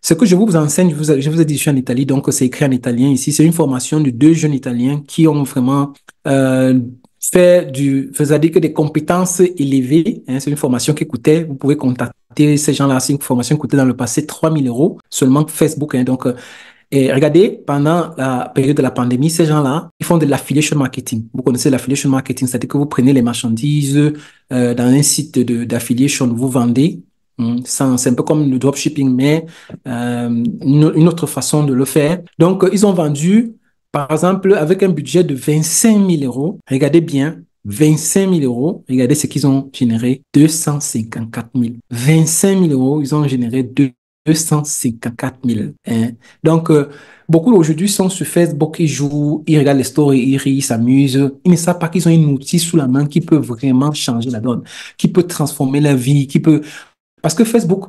Ce que je vous enseigne, je vous ai dit, je suis en Italie, donc c'est écrit en italien ici. C'est une formation de deux jeunes Italiens qui ont vraiment euh, c'est-à-dire que des compétences élevées. Hein, c'est une formation qui coûtait, vous pouvez contacter ces gens-là. C'est une formation qui coûtait dans le passé 3 000 euros, seulement Facebook. Hein, donc, et regardez, pendant la période de la pandémie, ces gens-là, ils font de l'affiliation marketing. Vous connaissez l'affiliation marketing, c'est-à-dire que vous prenez les marchandises dans un site d'affiliation, vous vendez. C'est un peu comme le dropshipping, mais une autre façon de le faire. Donc, ils ont vendu, par exemple, avec un budget de 25 000 euros. Regardez bien, 25 000 euros. Regardez ce qu'ils ont généré, 254 000. 25 000 euros, ils ont généré 254 000. Hein. Donc, beaucoup aujourd'hui sont sur Facebook, ils jouent, ils regardent les stories, ils rient, ils s'amusent. Ils ne savent pas qu'ils ont un outil sous la main qui peut vraiment changer la donne, qui peut transformer la vie, qui peut parce que Facebook,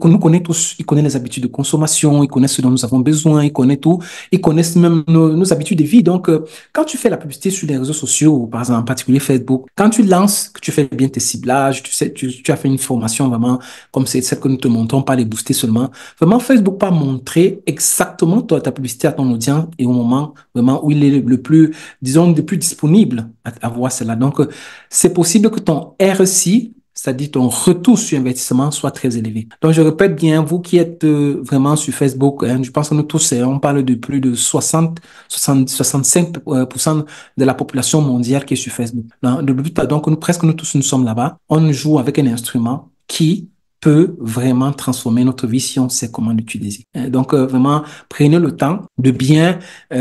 nous connaît tous, il connaît les habitudes de consommation, il connaît ce dont nous avons besoin, il connaît tout, il connaît même nos habitudes de vie. Donc, quand tu fais la publicité sur les réseaux sociaux, par exemple, en particulier Facebook, quand tu lances, que tu fais bien tes ciblages, tu sais, tu as fait une formation vraiment comme c'est celle que nous te montrons, pas les booster seulement. Vraiment, Facebook va montrer exactement ta publicité à ton audience et au moment vraiment où il est le plus, disons, le plus disponible à voir cela. Donc, c'est possible que ton RSI, c'est-à-dire ton retour sur investissement soit très élevé. Donc, je répète bien, vous qui êtes vraiment sur Facebook, hein, je pense que nous tous, on parle de plus de 65% de la population mondiale qui est sur Facebook. Donc, presque nous tous, nous sommes là-bas. On joue avec un instrument qui peut vraiment transformer notre vie si on sait comment l'utiliser. Donc, vraiment, prenez le temps de bien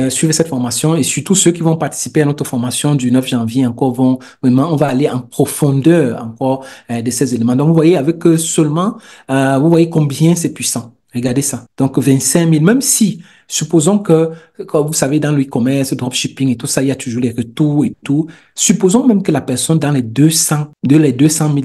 suivre cette formation et surtout ceux qui vont participer à notre formation du 9 janvier encore vont vraiment, on va aller en profondeur encore de ces éléments. Donc, vous voyez, avec seulement, vous voyez combien c'est puissant. Regardez ça. Donc, 25 000, même si, supposons que, comme vous savez, dans le e-commerce, le dropshipping et tout ça, il y a toujours les retours et tout. Supposons même que la personne dans les 200 000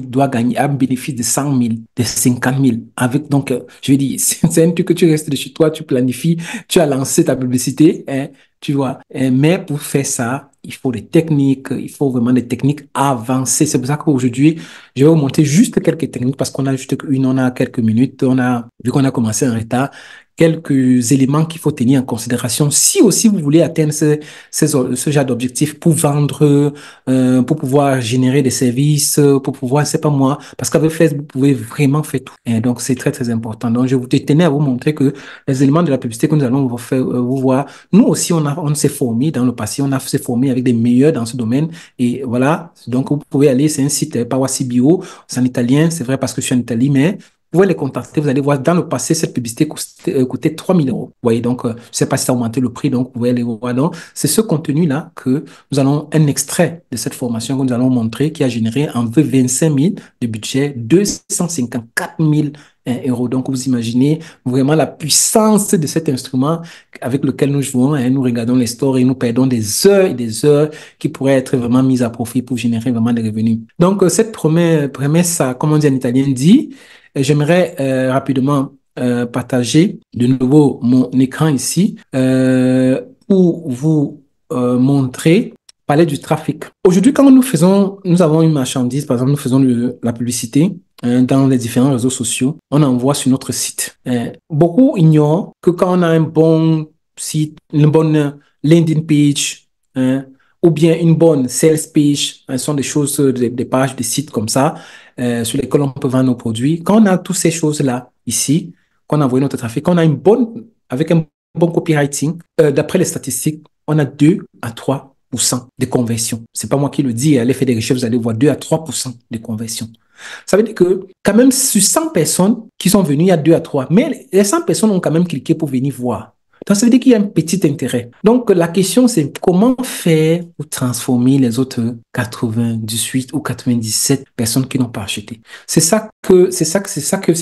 doit gagner un bénéfice de 100 000, de 50 000. Avec, donc, je veux dire, c'est un truc que tu restes de chez toi, tu planifies, tu as lancé ta publicité, hein, tu vois. Mais pour faire ça, il faut des techniques, il faut vraiment des techniques avancées. C'est pour ça qu'aujourd'hui, je vais vous montrer juste quelques techniques parce qu'on a juste on a quelques minutes, vu qu'on a commencé en retard, quelques éléments qu'il faut tenir en considération si aussi vous voulez atteindre ce genre d'objectif pour vendre, pour pouvoir générer des services, pour pouvoir, c'est pas moi, parce qu'avec Facebook, vous pouvez vraiment faire tout. Et donc, c'est très, très important. Donc, je vous tenais à vous montrer que les éléments de la publicité que nous allons vous faire, vous voir, nous aussi, on s'est formé dans le passé, on s'est formé avec des meilleurs dans ce domaine. Et voilà. Donc, vous pouvez aller, c'est un site, Pawassi Bio, c'est en italien, c'est vrai parce que je suis en Italie, mais vous pouvez les contacter, vous allez voir, dans le passé, cette publicité coûtait 3 000 euros. Vous voyez, donc, je ne sais pas si ça a augmenté le prix, donc vous pouvez aller voir. Donc, c'est ce contenu-là que nous allons, un extrait de cette formation que nous allons montrer qui a généré en 25 000 de budget, 254 000 euros. Donc, vous imaginez vraiment la puissance de cet instrument avec lequel nous jouons. Hein, nous regardons les stores et nous perdons des heures et des heures qui pourraient être vraiment mises à profit pour générer vraiment des revenus. Donc, cette promesse, comme on dit en italien, dit, j'aimerais rapidement partager de nouveau mon écran ici pour vous montrer, parler du trafic. Aujourd'hui, quand nous avons une marchandise, par exemple, nous faisons la publicité dans les différents réseaux sociaux, on envoie sur notre site. Beaucoup ignorent que quand on a un bon site, une bonne landing page, hein, ou bien une bonne sales page, ce sont des choses, des pages, des sites comme ça, sur lesquels on peut vendre nos produits. Quand on a toutes ces choses-là ici, qu'on a envoyé notre trafic, quand on a avec un bon copywriting, d'après les statistiques, on a 2 à 3% de conversion. C'est pas moi qui le dis, allez faire des recherches, vous allez voir 2 à 3% de conversion. Ça veut dire que quand même sur 100 personnes qui sont venues, il y a 2 à 3. Mais les 100 personnes ont quand même cliqué pour venir voir. Donc, ça veut dire qu'il y a un petit intérêt. Donc, la question, c'est comment faire pour transformer les autres 98 ou 97 personnes qui n'ont pas acheté. C'est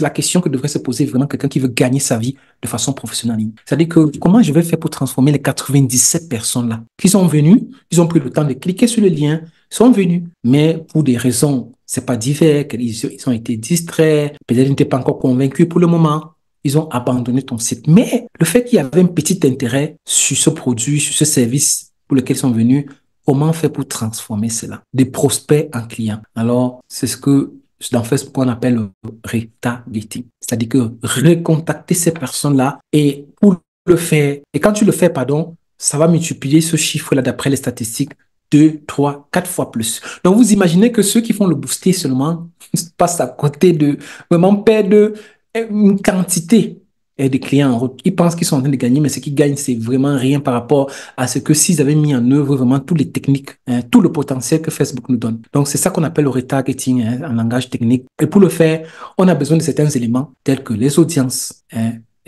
la question que devrait se poser vraiment quelqu'un qui veut gagner sa vie de façon professionnelle. C'est-à-dire que comment je vais faire pour transformer les 97 personnes-là qui sont venues, ils ont pris le temps de cliquer sur le lien, sont venus, mais pour des raisons, c'est pas divers, ils ont été distraits, peut-être ils n'étaient pas encore convaincus pour le moment. Ils ont abandonné ton site. Mais le fait qu'il y avait un petit intérêt sur ce produit, sur ce service pour lequel ils sont venus, comment faire pour transformer cela? Des prospects en clients. Alors, c'est ce que dans Facebook qu'on appelle le retargeting. C'est-à-dire que recontacter ces personnes-là et pour le faire, et quand tu le fais, pardon, ça va multiplier ce chiffre-là d'après les statistiques 2, 3, 4 fois plus. Donc, vous imaginez que ceux qui font le booster seulement passent à côté de vraiment perdre une quantité des clients en route. Ils pensent qu'ils sont en train de gagner, mais ce qu'ils gagnent, c'est vraiment rien par rapport à ce que s'ils avaient mis en œuvre vraiment toutes les techniques, tout le potentiel que Facebook nous donne. Donc, c'est ça qu'on appelle le retargeting en langage technique. Et pour le faire, on a besoin de certains éléments tels que les audiences,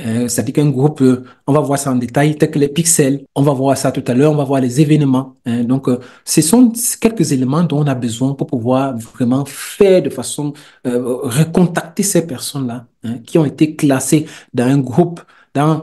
c'est-à-dire qu'un groupe, on va voir ça en détail, tel que les pixels, on va voir ça tout à l'heure, on va voir les événements. Donc, ce sont quelques éléments dont on a besoin pour pouvoir vraiment faire de façon, recontacter ces personnes-là qui ont été classées dans un groupe,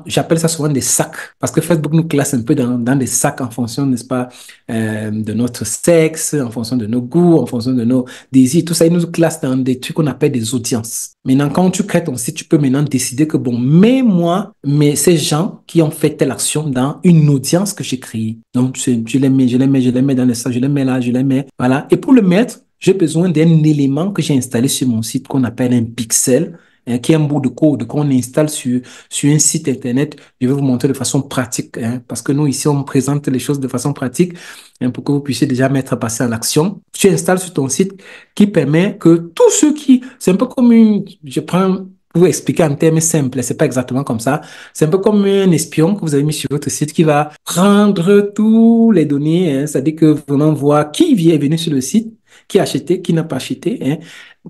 j'appelle ça souvent des sacs, parce que Facebook nous classe un peu dans des sacs en fonction, n'est-ce pas, de notre sexe, en fonction de nos goûts, en fonction de nos désirs, tout ça, il nous classe dans des trucs qu'on appelle des audiences. Maintenant, quand tu crées ton site, tu peux maintenant décider que, bon, mais ces gens qui ont fait telle action dans une audience que j'ai créée. Donc, je les mets, dans le sac, je les mets là, je les mets, voilà. Et pour le mettre, j'ai besoin d'un élément que j'ai installé sur mon site qu'on appelle un pixel, qui est un bout de code qu'on installe sur un site Internet. Je vais vous montrer de façon pratique, parce que nous, ici, on présente les choses de façon pratique, pour que vous puissiez déjà mettre passer en action. Tu installes sur ton site qui permet que tous ceux c'est un peu comme je prends pour vous expliquer en termes simples, c'est pas exactement comme ça. C'est un peu comme un espion que vous avez mis sur votre site qui va prendre tous les données, c'est-à-dire que vraiment voir qui est venu sur le site, qui a acheté, qui n'a pas acheté.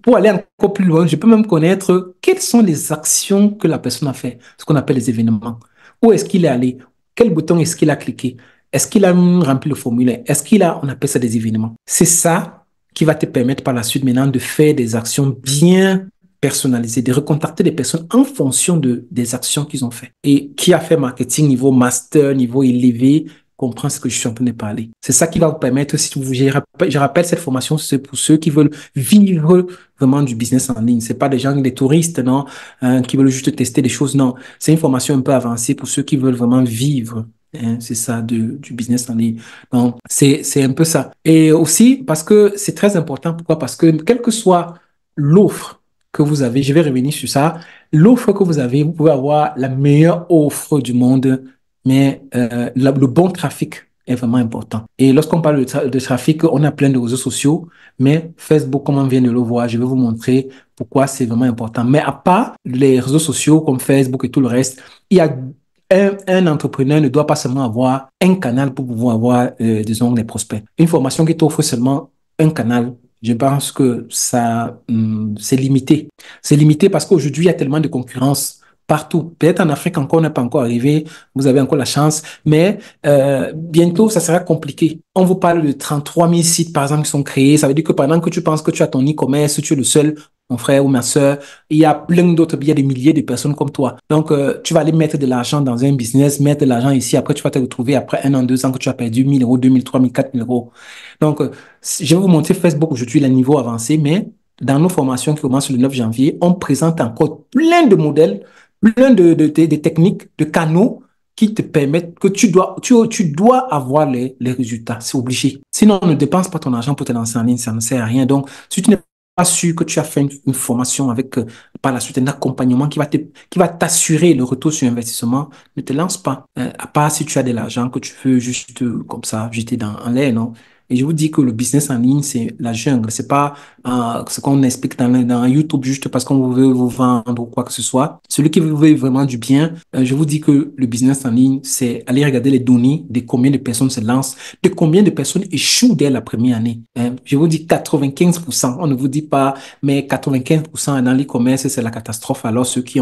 Pour aller encore plus loin, je peux même connaître quelles sont les actions que la personne a fait, ce qu'on appelle les événements. Où est-ce qu'il est allé? Quel bouton est-ce qu'il a cliqué? Est-ce qu'il a rempli le formulaire? Est-ce qu'il a, on appelle ça des événements. C'est ça qui va te permettre par la suite maintenant de faire des actions bien personnalisées, de recontacter des personnes en fonction des actions qu'ils ont fait. Et qui a fait marketing niveau master, niveau élevé, comprend ce que je suis en train de parler. C'est ça qui va vous permettre, si vous, je rappelle cette formation, c'est pour ceux qui veulent vivre vraiment du business en ligne. C'est pas des gens, des touristes, non, qui veulent juste tester des choses, non. C'est une formation un peu avancée pour ceux qui veulent vraiment vivre. C'est ça, du business en ligne. Donc, c'est un peu ça. Et aussi, parce que c'est très important. Pourquoi? Parce que quelle que soit l'offre que vous avez, je vais revenir sur ça, l'offre que vous avez, vous pouvez avoir la meilleure offre du monde, mais le bon trafic est vraiment important. Et lorsqu'on parle de trafic, on a plein de réseaux sociaux, mais Facebook, comme on vient de le voir, je vais vous montrer pourquoi c'est vraiment important. Mais à part les réseaux sociaux comme Facebook et tout le reste, il y a un entrepreneur ne doit pas seulement avoir un canal pour pouvoir avoir, disons, des prospects. Une formation qui t'offre seulement un canal, je pense que ça, c'est limité. C'est limité parce qu'aujourd'hui, il y a tellement de concurrence partout. Peut-être en Afrique encore, on n'est pas encore arrivé, vous avez encore la chance, mais bientôt, ça sera compliqué. On vous parle de 33 000 sites, par exemple, qui sont créés. Ça veut dire que pendant que tu penses que tu as ton e-commerce, tu es le seul, mon frère ou ma soeur, il y a plein d'autres, il y a des milliers de personnes comme toi. Donc, tu vas aller mettre de l'argent dans un business, mettre de l'argent ici, après tu vas te retrouver après 1 an, 2 ans que tu as perdu 1 000 euros, 2 000, 3 000, 4 000 euros. Donc, je vais vous montrer Facebook aujourd'hui, le niveau avancé, mais dans nos formations qui commencent le 9 janvier, on présente encore plein de modèles, plein de techniques, de canaux qui te permettent que tu dois avoir les résultats. C'est obligé. Sinon, ne dépense pas ton argent pour te lancer en ligne, ça ne sert à rien. Donc, si tu n'es pas sûr que tu as fait une formation avec par la suite un accompagnement qui va t'assurer le retour sur investissement, ne te lance pas. À part si tu as de l'argent que tu veux juste comme ça jeter en l'air, non? Et je vous dis que le business en ligne, c'est la jungle. C'est pas ce qu'on explique dans YouTube juste parce qu'on veut vous vendre ou quoi que ce soit. Celui qui veut vraiment du bien, je vous dis que le business en ligne, c'est aller regarder les données de combien de personnes se lancent, de combien de personnes échouent dès la première année. Je vous dis 95%. On ne vous dit pas, mais 95% dans l'e-commerce, c'est la catastrophe. Alors ceux qui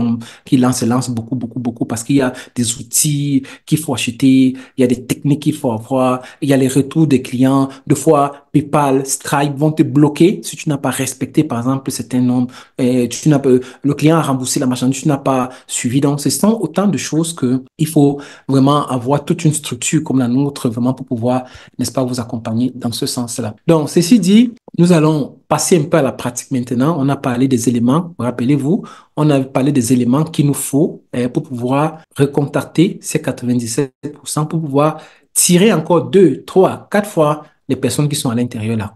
lancent, se lancent beaucoup, beaucoup, beaucoup parce qu'il y a des outils qu'il faut acheter, il y a des techniques qu'il faut avoir, il y a les retours des clients. Deux fois, PayPal, Stripe vont te bloquer si tu n'as pas respecté, par exemple, certains nombres. Le client a remboursé la marchandise, tu n'as pas suivi. Donc, ce sont autant de choses que il faut vraiment avoir toute une structure comme la nôtre, vraiment pour pouvoir, n'est-ce pas, vous accompagner dans ce sens-là. Donc, ceci dit, nous allons passer un peu à la pratique maintenant. On a parlé des éléments, rappelez-vous, on a parlé des éléments qu'il nous faut pour pouvoir recontacter ces 97% pour pouvoir tirer encore 2, 3, 4 fois les personnes qui sont à l'intérieur là.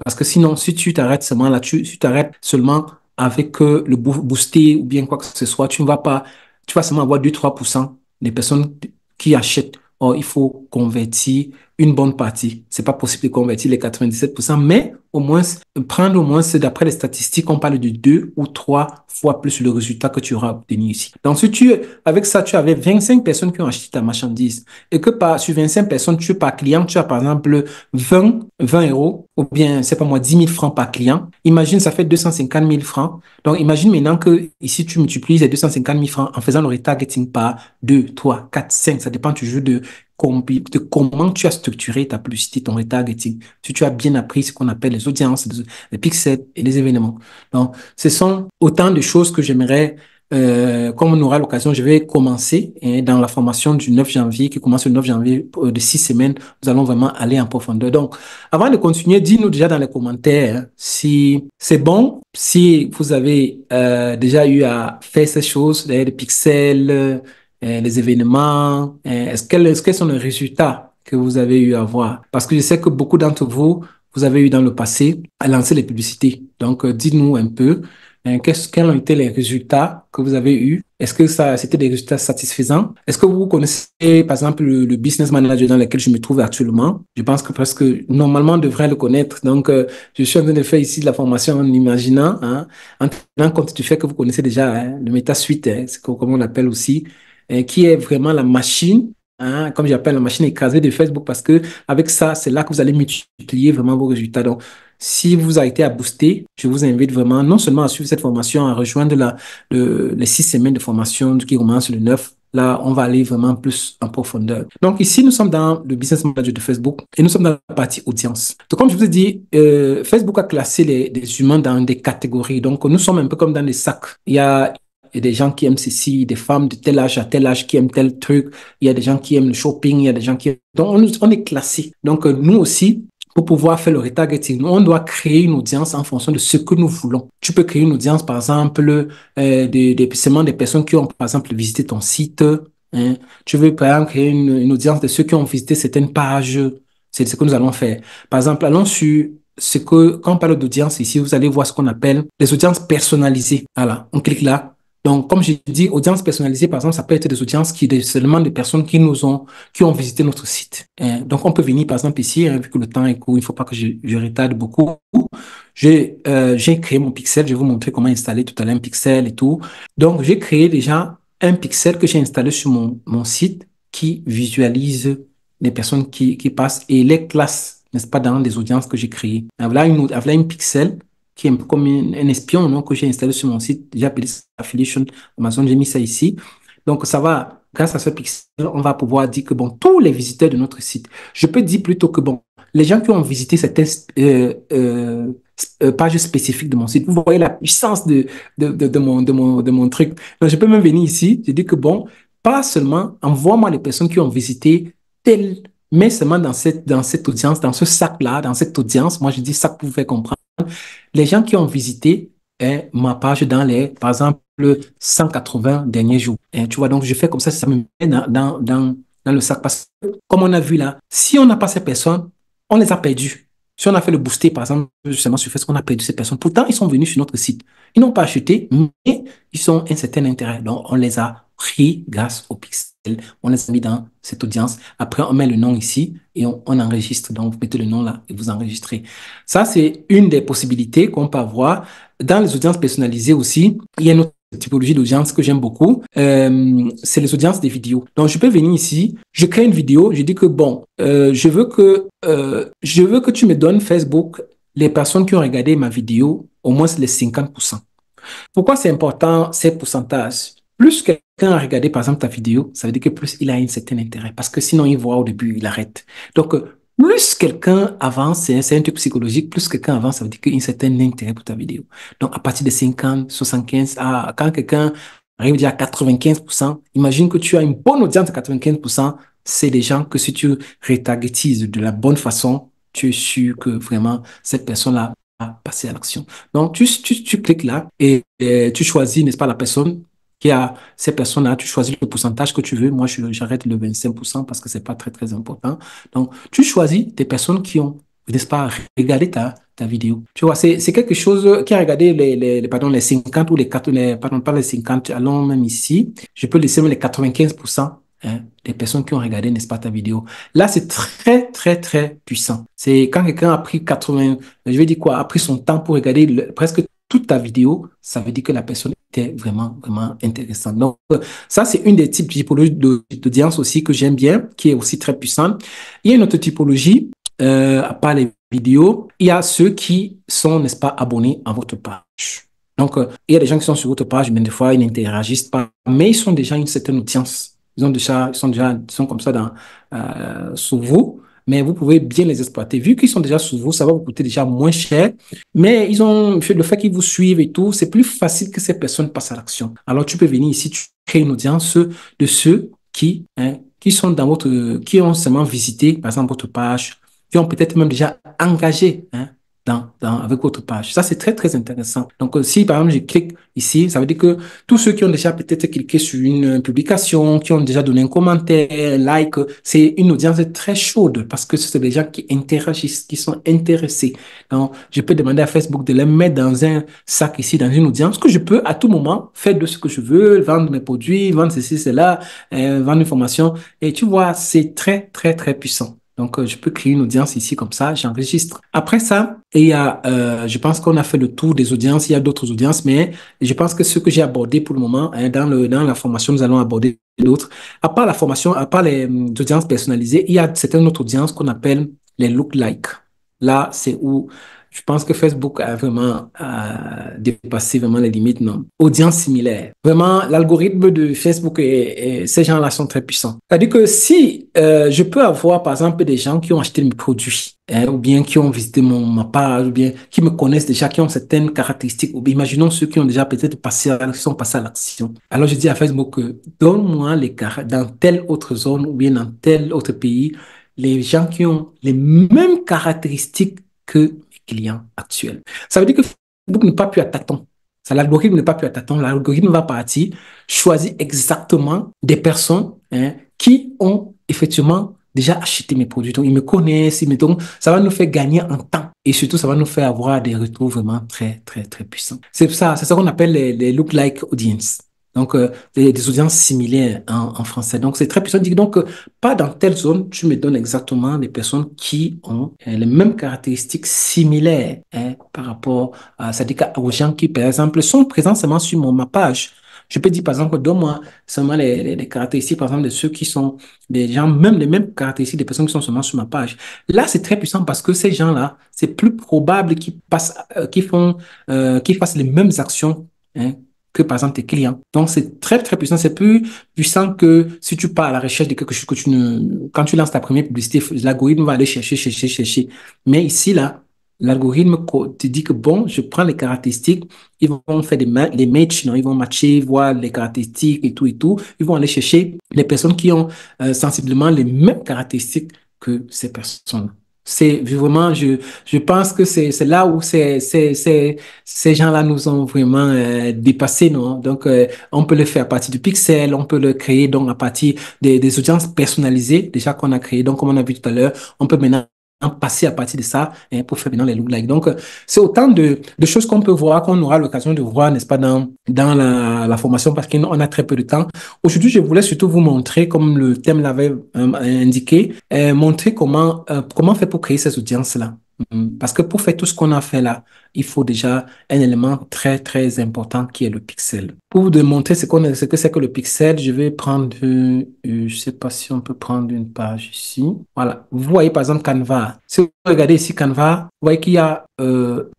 Parce que sinon, si tu t'arrêtes seulement là, tu t'arrêtes seulement avec le booster ou bien quoi que ce soit, tu ne vas pas, tu vas seulement avoir 2-3% des personnes qui achètent. Or, il faut convertir une bonne partie. C'est pas possible de convertir les 97%, mais au moins, prendre au moins, d'après les statistiques, on parle de 2 ou 3 fois plus le résultat que tu auras obtenu ici. Donc, si tu, avec ça, tu avais 25 personnes qui ont acheté ta marchandise et que sur 25 personnes, par client, tu as par exemple 20 euros ou bien, c'est pas moi, 10 000 francs par client. Imagine, ça fait 250 000 francs. Donc, imagine maintenant que ici, tu multiplies les 250 000 francs en faisant le retargeting par 2, 3, 4, 5. Ça dépend toujours de comment tu as structuré ta publicité, ton retargeting. Si tu as bien appris ce qu'on appelle les audiences, les pixels et les événements. Donc, ce sont autant de choses que j'aimerais, comme on aura l'occasion, je vais commencer dans la formation du 9 janvier, qui commence le 9 janvier de 6 semaines. Nous allons vraiment aller en profondeur. Donc, avant de continuer, dis-nous déjà dans les commentaires si c'est bon, si vous avez déjà eu à faire ces choses, les pixels, les événements, quels sont les résultats que vous avez eu à voir? Parce que je sais que beaucoup d'entre vous, vous avez eu dans le passé à lancer les publicités. Donc, dites-nous un peu quels ont été les résultats que vous avez eus. Est-ce que c'était des résultats satisfaisants? Est-ce que vous connaissez, par exemple, le business manager dans lequel je me trouve actuellement? Je pense que presque, normalement, on devrait le connaître. Donc, je suis en train de faire ici de la formation en imaginant, hein, en tenant compte du fait que vous connaissez déjà le MetaSuite, c'est comme on l'appelle aussi, qui est vraiment la machine, hein, comme j'appelle la machine écrasée de Facebook, parce que avec ça, c'est là que vous allez multiplier vraiment vos résultats. Donc, si vous avez été à booster, je vous invite vraiment non seulement à suivre cette formation, à rejoindre les 6 semaines de formation qui commencent le 9. Là, on va aller vraiment plus en profondeur. Donc ici, nous sommes dans le Business Manager de Facebook et nous sommes dans la partie audience. Donc comme je vous ai dit, Facebook a classé les humains dans des catégories. Donc nous sommes un peu comme dans des sacs. Il y a des gens qui aiment ceci, des femmes de tel âge à tel âge qui aiment tel truc. Il y a des gens qui aiment le shopping, il y a des gens qui aiment... Donc on est classé. Donc nous aussi, pour pouvoir faire le retargeting, on doit créer une audience en fonction de ce que nous voulons. Tu peux créer une audience, par exemple, seulement des personnes qui ont, par exemple, visité ton site. Hein. Tu veux, par exemple, créer une audience de ceux qui ont visité certaines pages. C'est ce que nous allons faire. Par exemple, allons sur quand on parle d'audience ici, vous allez voir ce qu'on appelle les audiences personnalisées. Voilà, on clique là. Donc, comme j'ai dit, audience personnalisée, par exemple, ça peut être des audiences seulement des personnes qui ont visité notre site. Donc, on peut venir, par exemple, ici, hein, vu que le temps est court, il ne faut pas que je retarde beaucoup. J'ai créé mon pixel. Je vais vous montrer comment installer tout à l'heure un pixel et tout. Donc, j'ai créé déjà un pixel que j'ai installé sur mon site qui visualise les personnes qui passent et les classes, n'est-ce pas, dans les audiences que j'ai créées. Voilà une pixel qui est un peu comme un espion, non, que j'ai installé sur mon site. J'ai appelé ça Affiliation Amazon, j'ai mis ça ici. Donc, ça va, grâce à ce pixel, on va pouvoir dire que, bon, tous les visiteurs de notre site, je peux dire plutôt que, bon, les gens qui ont visité cette page spécifique de mon site, vous voyez la puissance de mon truc. Donc, je peux même venir ici, je dis que, bon, pas seulement, envoie-moi les personnes qui ont visité tel, mais seulement dans cette audience, dans ce sac-là, dans cette audience, moi, je dis sac pour vous faire comprendre les gens qui ont visité ma page par exemple, 180 derniers jours. Tu vois, donc je fais comme ça me met dans le sac. Parce que, comme on a vu là, si on n'a pas ces personnes, on les a perdues. Si on a fait le booster, par exemple, justement sur Facebook, on a perdu ces personnes. Pourtant, ils sont venus sur notre site. Ils n'ont pas acheté, mais ils ont un certain intérêt. Donc, on les a pris grâce au pixel. On les a mis dans cette audience. Après, on met le nom ici et on enregistre. Donc, vous mettez le nom là et vous enregistrez. Ça, c'est une des possibilités qu'on peut avoir. Dans les audiences personnalisées aussi, il y a une autre typologie d'audience que j'aime beaucoup, c'est les audiences des vidéos. Donc, je peux venir ici, je crée une vidéo, je dis que bon, je veux que tu me donnes Facebook les personnes qui ont regardé ma vidéo, au moins les 50%. Pourquoi c'est important ces pourcentages? Plus quelqu'un a regardé par exemple ta vidéo, ça veut dire que plus il a un certain intérêt. Parce que sinon, il voit au début, il arrête. Donc, plus quelqu'un avance, c'est un truc psychologique, plus quelqu'un avance, ça veut dire qu'il a un certain intérêt pour ta vidéo. Donc, à partir de 50, 75, quand quelqu'un arrive déjà à 95%, imagine que tu as une bonne audience de 95%, c'est des gens que si tu retargetises de la bonne façon, tu es sûr que vraiment cette personne-là va passer à l'action. Donc, tu cliques là et tu choisis, n'est-ce pas, la personne qui a ces personnes-là, tu choisis le pourcentage que tu veux. Moi, j'arrête le 25% parce que c'est pas très, très important. Donc, tu choisis des personnes qui ont, n'est-ce pas, regardé ta vidéo. Tu vois, c'est quelque chose qui a regardé pardon, les 50 ou pardon, pas les 50, allons même ici. Je peux laisser même les 95%. Hein, des personnes qui ont regardé, n'est-ce pas, ta vidéo. Là, c'est très, très, très puissant. C'est quand quelqu'un a pris 80, je vais dire quoi, a pris son temps pour regarder presque toute ta vidéo, ça veut dire que la personne était vraiment, vraiment intéressante. Donc, ça, c'est une des typologies d'audience aussi que j'aime bien, qui est aussi très puissante. Il y a une autre typologie, à part les vidéos, il y a ceux qui sont, n'est-ce pas, abonnés à votre page. Donc, il y a des gens qui sont sur votre page, mais des fois, ils n'interagissent pas, mais ils sont déjà une certaine audience. Ils sont comme ça sous vous, mais vous pouvez bien les exploiter. Vu qu'ils sont déjà sous vous, ça va vous coûter déjà moins cher, mais le fait qu'ils vous suivent et tout, c'est plus facile que ces personnes passent à l'action. Alors, tu peux venir ici, tu crées une audience de ceux qui sont qui ont seulement visité, par exemple, votre page, qui ont peut-être même déjà engagé, avec votre page. Ça, c'est très, très intéressant. Donc, si par exemple, je clique ici, ça veut dire que tous ceux qui ont déjà peut-être cliqué sur une publication, qui ont déjà donné un commentaire, un like, c'est une audience très chaude parce que c'est des gens qui interagissent, qui sont intéressés. Donc, je peux demander à Facebook de les mettre dans un sac ici, dans une audience que je peux à tout moment faire de ce que je veux, vendre mes produits, vendre ceci, cela, vendre une formation. Et tu vois, c'est très, très, très puissant. Donc, je peux créer une audience ici comme ça, j'enregistre. Après ça, je pense qu'on a fait le tour des audiences. Il y a d'autres audiences, mais je pense que ce que j'ai abordé pour le moment, dans la formation, nous allons aborder d'autres. À part la formation, à part les audiences personnalisées, il y a certaines autres audiences qu'on appelle les look-like. Là, c'est où je pense que Facebook a vraiment dépassé vraiment les limites, non? Audience similaire. Vraiment, l'algorithme de Facebook et ces gens-là sont très puissants. C'est-à-dire que si je peux avoir, par exemple, des gens qui ont acheté mes produits, ou bien qui ont visité ma page, ou bien qui me connaissent déjà, qui ont certaines caractéristiques, ou bien imaginons ceux qui ont déjà peut-être qui sont passés à l'action. Alors, je dis à Facebook, donne-moi dans telle autre zone, ou bien dans tel autre pays, les gens qui ont les mêmes caractéristiques que mes clients actuels. Ça veut dire que Facebook n'est pas plus à tâtons. L'algorithme n'est pas plus à tâtons. L'algorithme va partir, choisir exactement des personnes qui ont effectivement déjà acheté mes produits. Donc, ils me connaissent, donc ça va nous faire gagner en temps. Et surtout, ça va nous faire avoir des retours vraiment très, très, très puissants. C'est ça qu'on appelle les look-like audience. Donc, des audiences similaires en français. Donc, c'est très puissant. Donc, pas dans telle zone, tu me donnes exactement des personnes qui ont les mêmes caractéristiques similaires par rapport c'est-à-dire aux gens qui, par exemple, sont présents seulement sur ma page. Je peux dire, par exemple, donne-moi seulement les caractéristiques, par exemple, de ceux qui sont des gens, même les mêmes caractéristiques des personnes qui sont seulement sur ma page. Là, c'est très puissant parce que ces gens-là, c'est plus probable qu'ils fassent les mêmes actions, que par exemple tes clients. Donc, c'est très, très puissant. C'est plus puissant que si tu pars à la recherche de quelque chose quand tu lances ta première publicité, l'algorithme va aller chercher, chercher, chercher. Mais ici, là, l'algorithme te dit que bon, je prends les caractéristiques, ils vont faire les matchs, non, ils vont matcher, voir les caractéristiques et tout et tout. Ils vont aller chercher les personnes qui ont sensiblement les mêmes caractéristiques que ces personnes. C'est vraiment, je pense que c'est là où ces gens-là nous ont vraiment dépassés, non? Donc, on peut le faire à partir du pixel, on peut le créer donc à partir des audiences personnalisées, déjà qu'on a créé. Donc, comme on a vu tout à l'heure, on peut maintenant passer à partir de ça pour faire maintenant les look-like. Donc, c'est autant de choses qu'on peut voir, qu'on aura l'occasion de voir, n'est-ce pas, dans la formation, parce qu'on a très peu de temps. Aujourd'hui, je voulais surtout vous montrer, comme le thème l'avait indiqué, montrer comment faire pour créer ces audiences-là. Parce que pour faire tout ce qu'on a fait là, il faut déjà un élément très, très important qui est le pixel. Pour vous démontrer ce que c'est que le pixel, je vais prendre, je sais pas si on peut prendre une page ici. Voilà. Vous voyez par exemple Canva. Si vous regardez ici Canva, vous voyez qu'il y a le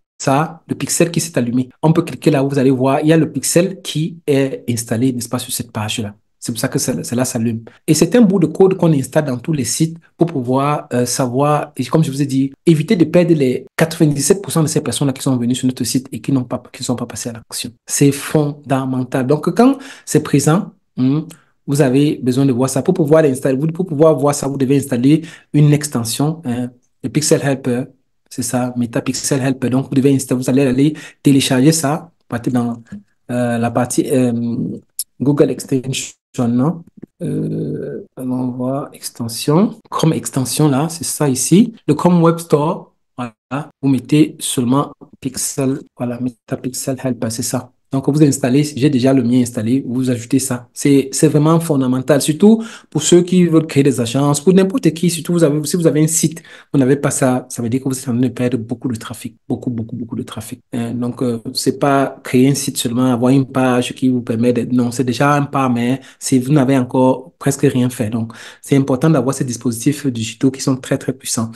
pixel qui s'est allumé. On peut cliquer là où vous allez voir, il y a le pixel qui est installé, n'est-ce pas, sur cette page-là. C'est pour ça que cela s'allume. Et c'est un bout de code qu'on installe dans tous les sites pour pouvoir savoir, et comme je vous ai dit, éviter de perdre les 97% de ces personnes-là qui sont venues sur notre site et qui ne sont pas passées à l'action. C'est fondamental. Donc, quand c'est présent, vous avez besoin de voir ça. Pour pouvoir l'installer, pour pouvoir voir ça, vous devez installer une extension, le Pixel Helper. C'est ça, Metapixel Helper. Donc, vous allez aller télécharger ça, partir dans la partie Google Extension. Non? On voir extension. Chrome extension là, c'est ça ici. Le Chrome Web Store. Voilà, vous mettez seulement Pixel, voilà, Pixel Helper, c'est ça. Donc, vous installez, j'ai déjà le mien installé, vous ajoutez ça. C'est vraiment fondamental, surtout pour ceux qui veulent créer des agences, pour n'importe qui, surtout si vous avez un site, vous n'avez pas ça, ça veut dire que vous êtes en train de perdre beaucoup de trafic, beaucoup de trafic. Donc, c'est pas créer un site seulement, avoir une page qui vous permet de, non, c'est déjà un pas, mais si vous n'avez encore presque rien fait. Donc, c'est important d'avoir ces dispositifs digitaux qui sont très puissants.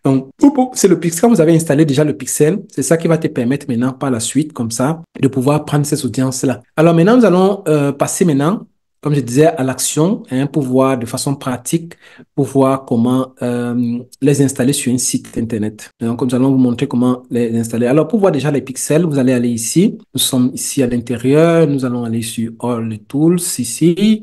Donc, c'est le Pixel, vous avez installé déjà le Pixel. C'est ça qui va te permettre maintenant par la suite, comme ça, de pouvoir prendre ces audiences-là. Alors maintenant, nous allons passer maintenant, comme je disais, à l'action, hein, pour voir de façon pratique, pour voir comment les installer sur un site Internet. Donc, nous allons vous montrer comment les installer. Alors, pour voir déjà les pixels, vous allez aller ici. Nous sommes ici à l'intérieur. Nous allons aller sur All les Tools, ici.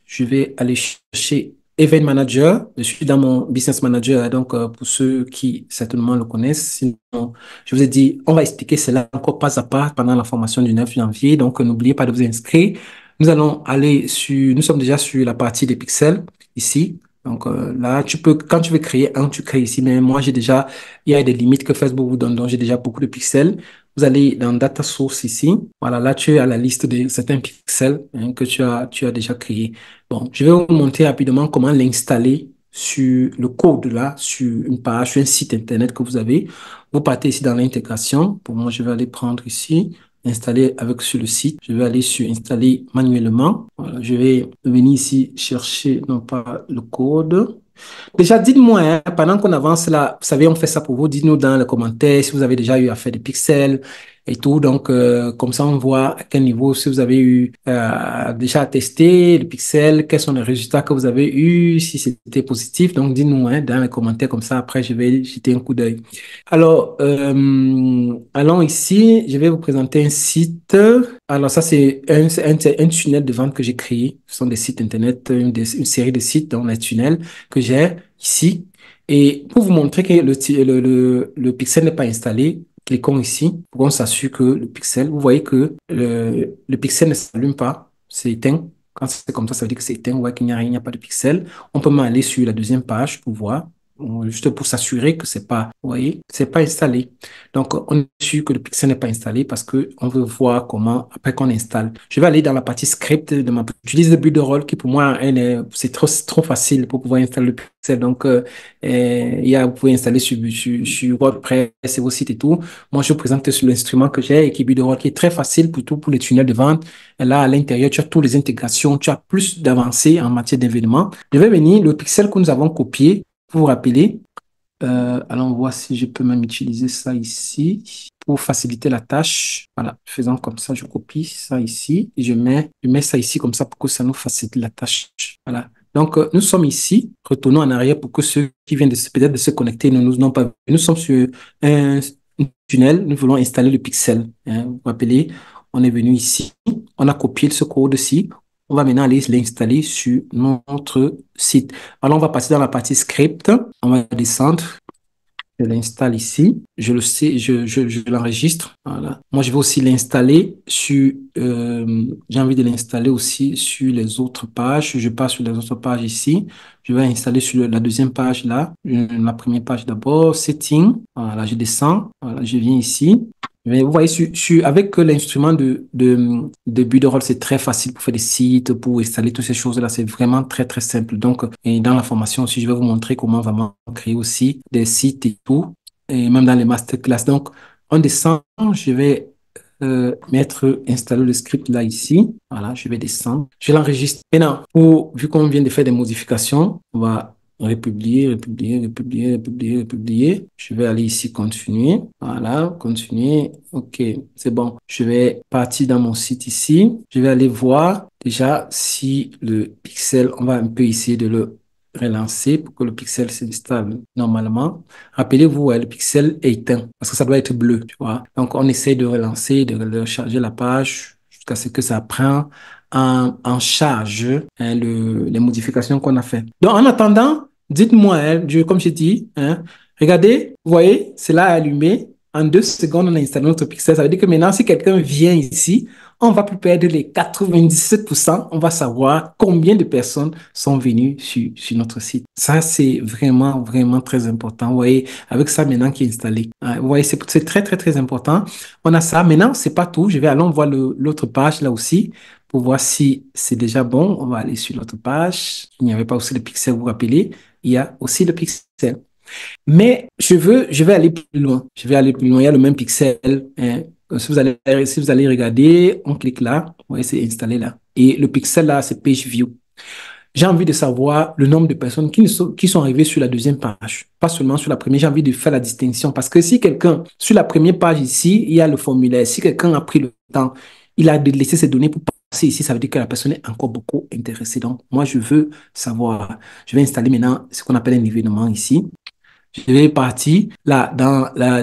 Je vais aller chercher Event Manager. Je suis dans mon Business Manager, donc pour ceux qui certainement le connaissent. Sinon, je vous ai dit, on va expliquer cela encore pas à pas pendant la formation du 9 janvier. Donc, n'oubliez pas de vous inscrire. Nous allons aller sur, nous sommes déjà sur la partie des pixels ici. Donc là, tu peux, quand tu veux créer un, tu crées ici. Mais moi, j'ai déjà, il y a des limites que Facebook vous donne. Donc, j'ai déjà beaucoup de pixels. Vous allez dans Data Source ici. Voilà, là, tu as la liste de certains pixels hein, que tu as déjà créés. Bon, je vais vous montrer rapidement comment l'installer sur le code là, sur une page, sur un site internet que vous avez. Vous partez ici dans l'intégration. Pour moi, je vais aller prendre ici, installer avec sur le site. Je vais aller sur installer manuellement. Voilà, je vais venir ici chercher, non pas le code. Déjà, dites-moi, hein, pendant qu'on avance là, vous savez, on fait ça pour vous. Dites-nous dans les commentaires si vous avez déjà eu à faire des pixels et tout. Donc, comme ça, on voit à quel niveau, si vous avez eu déjà testé le pixel, quels sont les résultats que vous avez eus, si c'était positif. Donc, dites-nous hein, dans les commentaires, comme ça, après, je vais jeter un coup d'œil. Alors, allons ici, je vais vous présenter un site. Alors, ça, c'est un tunnel de vente que j'ai créé. Ce sont des sites Internet, une série de sites dans les tunnels que j'ai ici. Et pour vous montrer que le pixel n'est pas installé, cliquons ici pour qu'on s'assure que le pixel, vous voyez que le pixel ne s'allume pas, c'est éteint. Quand c'est comme ça veut dire que c'est éteint, vous voyez qu'il n'y a rien, il n'y a pas de pixel. On peut même aller sur la deuxième page pour voir, juste pour s'assurer que c'est pas, vous voyez, c'est pas installé. Donc, on est sûr que le pixel n'est pas installé parce que on veut voir comment, après qu'on installe. Je vais aller dans la partie script de ma, j'utilise le build qui pour moi, c'est trop facile pour pouvoir installer le pixel. Donc, vous pouvez installer sur WordPress et vos sites et tout. Moi, je vous présente sur l'instrument que j'ai et qui est build qui est très facile pour les tunnels de vente. Et là, à l'intérieur, tu as toutes les intégrations, tu as plus d'avancées en matière d'événements. Je vais venir, le pixel que nous avons copié, pour vous rappeler, allons voir si je peux même utiliser ça ici pour faciliter la tâche. Voilà, faisant comme ça, je copie ça ici et je mets ça ici comme ça pour que ça nous facilite la tâche. Voilà. Donc, nous sommes ici. Retournons en arrière pour que ceux qui viennent peut-être de se connecter ne nous ont pas vu. Nous sommes sur un tunnel. Nous voulons installer le pixel. Hein. Vous vous rappelez, on est venu ici. On a copié ce code-ci. On va maintenant aller l'installer sur notre site. Alors, on va passer dans la partie script. On va descendre. Je l'installe ici. Je le sais, je l'enregistre. Voilà. Moi, je vais aussi l'installer sur, j'ai envie de l'installer aussi sur les autres pages. Je passe sur les autres pages ici. Je vais installer sur la deuxième page là. La première page d'abord, setting. Voilà, je descends. Voilà, je viens ici. Mais vous voyez, avec l'instrument de Builderall, c'est très facile pour faire des sites, pour installer toutes ces choses-là. C'est vraiment très simple. Donc, et dans la formation aussi, je vais vous montrer comment vraiment créer aussi des sites et tout, et même dans les masterclass. Donc, on descend, je vais installer le script là, ici. Voilà, je vais descendre. Je l'enregistre. Maintenant, vu qu'on vient de faire des modifications, on va republier. Je vais aller ici, continuer. Voilà, continuer. OK, c'est bon. Je vais partir dans mon site ici. Je vais aller voir déjà si le pixel, on va un peu essayer de le relancer pour que le pixel s'installe normalement. Rappelez-vous, le pixel est éteint parce que ça doit être bleu, tu vois. Donc, on essaie de relancer, de recharger la page jusqu'à ce que ça prend en charge hein, les modifications qu'on a fait. Donc, en attendant, dites-moi, hein, comme j'ai dit, hein, regardez, vous voyez, c'est là allumé. en 2 secondes, on a installé notre pixel. Ça veut dire que maintenant, si quelqu'un vient ici, on va plus perdre les 97%. On va savoir combien de personnes sont venues sur notre site. Ça, c'est vraiment, vraiment très important. Vous voyez, avec ça maintenant qui est installé. Vous voyez, c'est très, très, très important. On a ça. Maintenant, c'est pas tout. Allons voir l'autre page là aussi pour voir si c'est déjà bon. On va aller sur l'autre page. Il n'y avait pas aussi le pixel, vous vous rappelez. Il y a aussi le pixel. Mais je vais aller plus loin. Je vais aller plus loin. Il y a le même pixel. Hein. Si vous allez regarder, on clique là. Vous voyez, c'est installé là. Et le pixel là, c'est page view. J'ai envie de savoir le nombre de personnes qui sont arrivées sur la deuxième page, pas seulement sur la première. J'ai envie de faire la distinction parce que si quelqu'un, sur la première page ici, il y a le formulaire. Si quelqu'un a pris le temps, il a laissé ses données pour passer ici, ça veut dire que la personne est encore beaucoup intéressée. Donc, moi, je veux savoir. Je vais installer maintenant ce qu'on appelle un événement ici. Je vais partir là,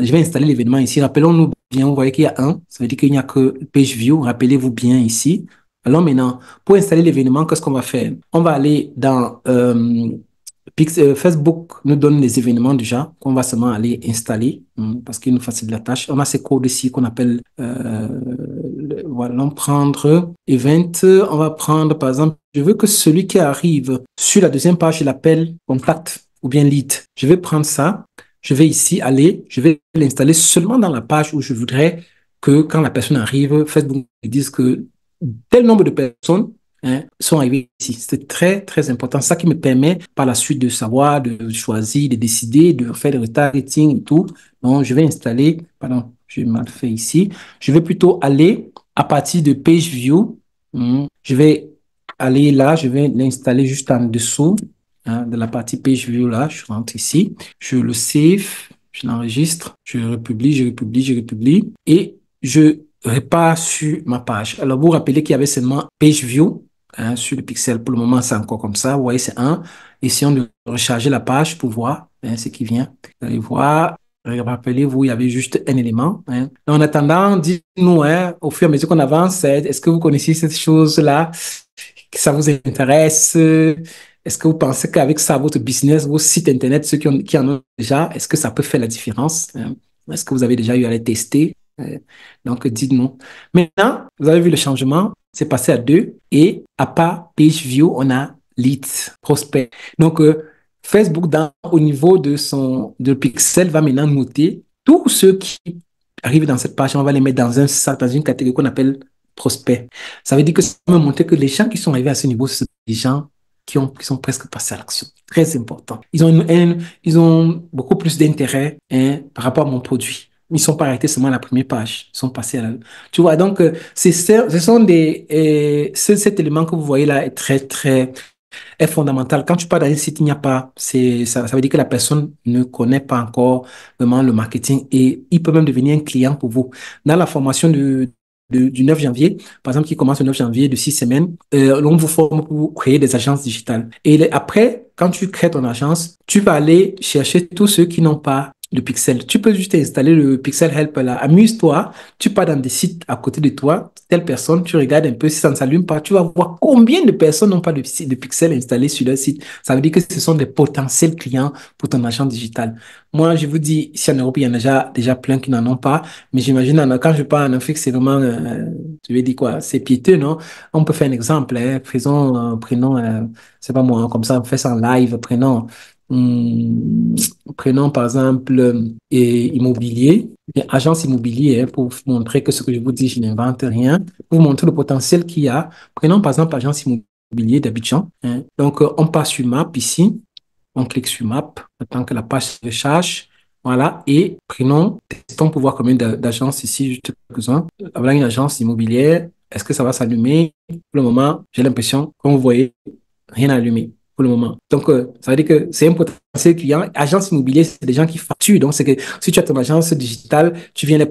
je vais installer l'événement ici. Rappelons-nous bien, vous voyez qu'il y a un, ça veut dire qu'il n'y a que page view. Rappelez-vous bien ici. Alors maintenant, pour installer l'événement, qu'est-ce qu'on va faire? On va aller dans Facebook nous donne les événements déjà qu'on va seulement aller installer parce qu'il nous facilite la tâche. On a ces codes ici qu'on appelle, voilà, on va prendre event. On va prendre par exemple, je veux que celui qui arrive sur la deuxième page, je l'appelle contact ou bien lead. Je vais prendre ça. Je vais ici aller, je vais l'installer seulement dans la page où je voudrais que quand la personne arrive, Facebook me dise que tel nombre de personnes sont arrivés ici. C'est très, très important. C'est ça qui me permet par la suite de savoir, de choisir, de décider, de faire le retargeting et tout. Donc, je vais installer, pardon, j'ai mal fait ici. Je vais plutôt aller à partir de Page View. Je vais aller là, je vais l'installer juste en dessous de la partie Page View là. Je rentre ici, je le save, je l'enregistre, je republie et je repars sur ma page. Alors, vous vous rappelez qu'il y avait seulement Page View sur le pixel. Pour le moment, c'est encore comme ça. Vous voyez, c'est 1. Essayons de recharger la page pour voir ce qui vient. Vous allez voir. Rappelez-vous, il y avait juste un élément. En attendant, dites-nous, au fur et à mesure qu'on avance, est-ce que vous connaissez cette chose-là? Que ça vous intéresse? Est-ce que vous pensez qu'avec ça, votre business, vos sites Internet, ceux qui en ont déjà, est-ce que ça peut faire la différence? Est-ce que vous avez déjà eu à les tester? Donc, dites-nous. Maintenant, vous avez vu le changement, c'est passé à 2 et à part page view, on a leads, prospect. Donc, Facebook, au niveau de pixel, va maintenant noter tous ceux qui arrivent dans cette page. On va les mettre dans une catégorie qu'on appelle prospect. Ça veut dire que ça va me montrer que les gens qui sont arrivés à ce niveau, ce sont des gens qui sont presque passés à l'action. Très important. Ils ont beaucoup plus d'intérêt par rapport à mon produit. Ils ne sont pas arrêtés seulement à la première page. Ils sont passés à la... Tu vois, donc, ce sont cet élément que vous voyez là est très, très est fondamental. Quand tu pars dans un site, il n'y a pas, ça veut dire que la personne ne connaît pas encore vraiment le marketing et il peut même devenir un client pour vous. Dans la formation du 9 janvier, par exemple, qui commence le 9 janvier de 6 semaines, on vous forme pour créer des agences digitales. Et après, quand tu crées ton agence, tu vas aller chercher tous ceux qui n'ont pas le pixel. Tu peux juste installer le Pixel Help là. Amuse-toi. Tu pars dans des sites à côté de toi. Telle personne, tu regardes un peu. Si ça ne s'allume pas, tu vas voir combien de personnes n'ont pas de pixel installé sur leur site. Ça veut dire que ce sont des potentiels clients pour ton agent digital. Moi, je vous dis, ici en Europe, il y en a déjà plein qui n'en ont pas. Mais j'imagine, quand je pars en Afrique, c'est vraiment, je vais dire quoi, c'est piéteux, non? On peut faire un exemple. Prenons, c'est pas moi, comme ça, on fait ça en live. Prenons par exemple immobilier, agence immobilière pour vous montrer que ce que je vous dis, je n'invente rien, pour vous montrer le potentiel qu'il y a. Prenons par exemple agence immobilier d'Abidjan. Donc, on passe sur Map ici, on clique sur Map, attend que la page se recharge. Voilà, et testons pour voir combien d'agences ici, juste quelques-uns. Voilà une agence immobilière. Est-ce que ça va s'allumer? Pour le moment, j'ai l'impression, comme vous voyez, rien à allumer pour le moment. Donc, ça veut dire que c'est un potentiel client. Agence immobilière, c'est des gens qui facturent. Donc, c'est que si tu as ton agence digitale, tu viens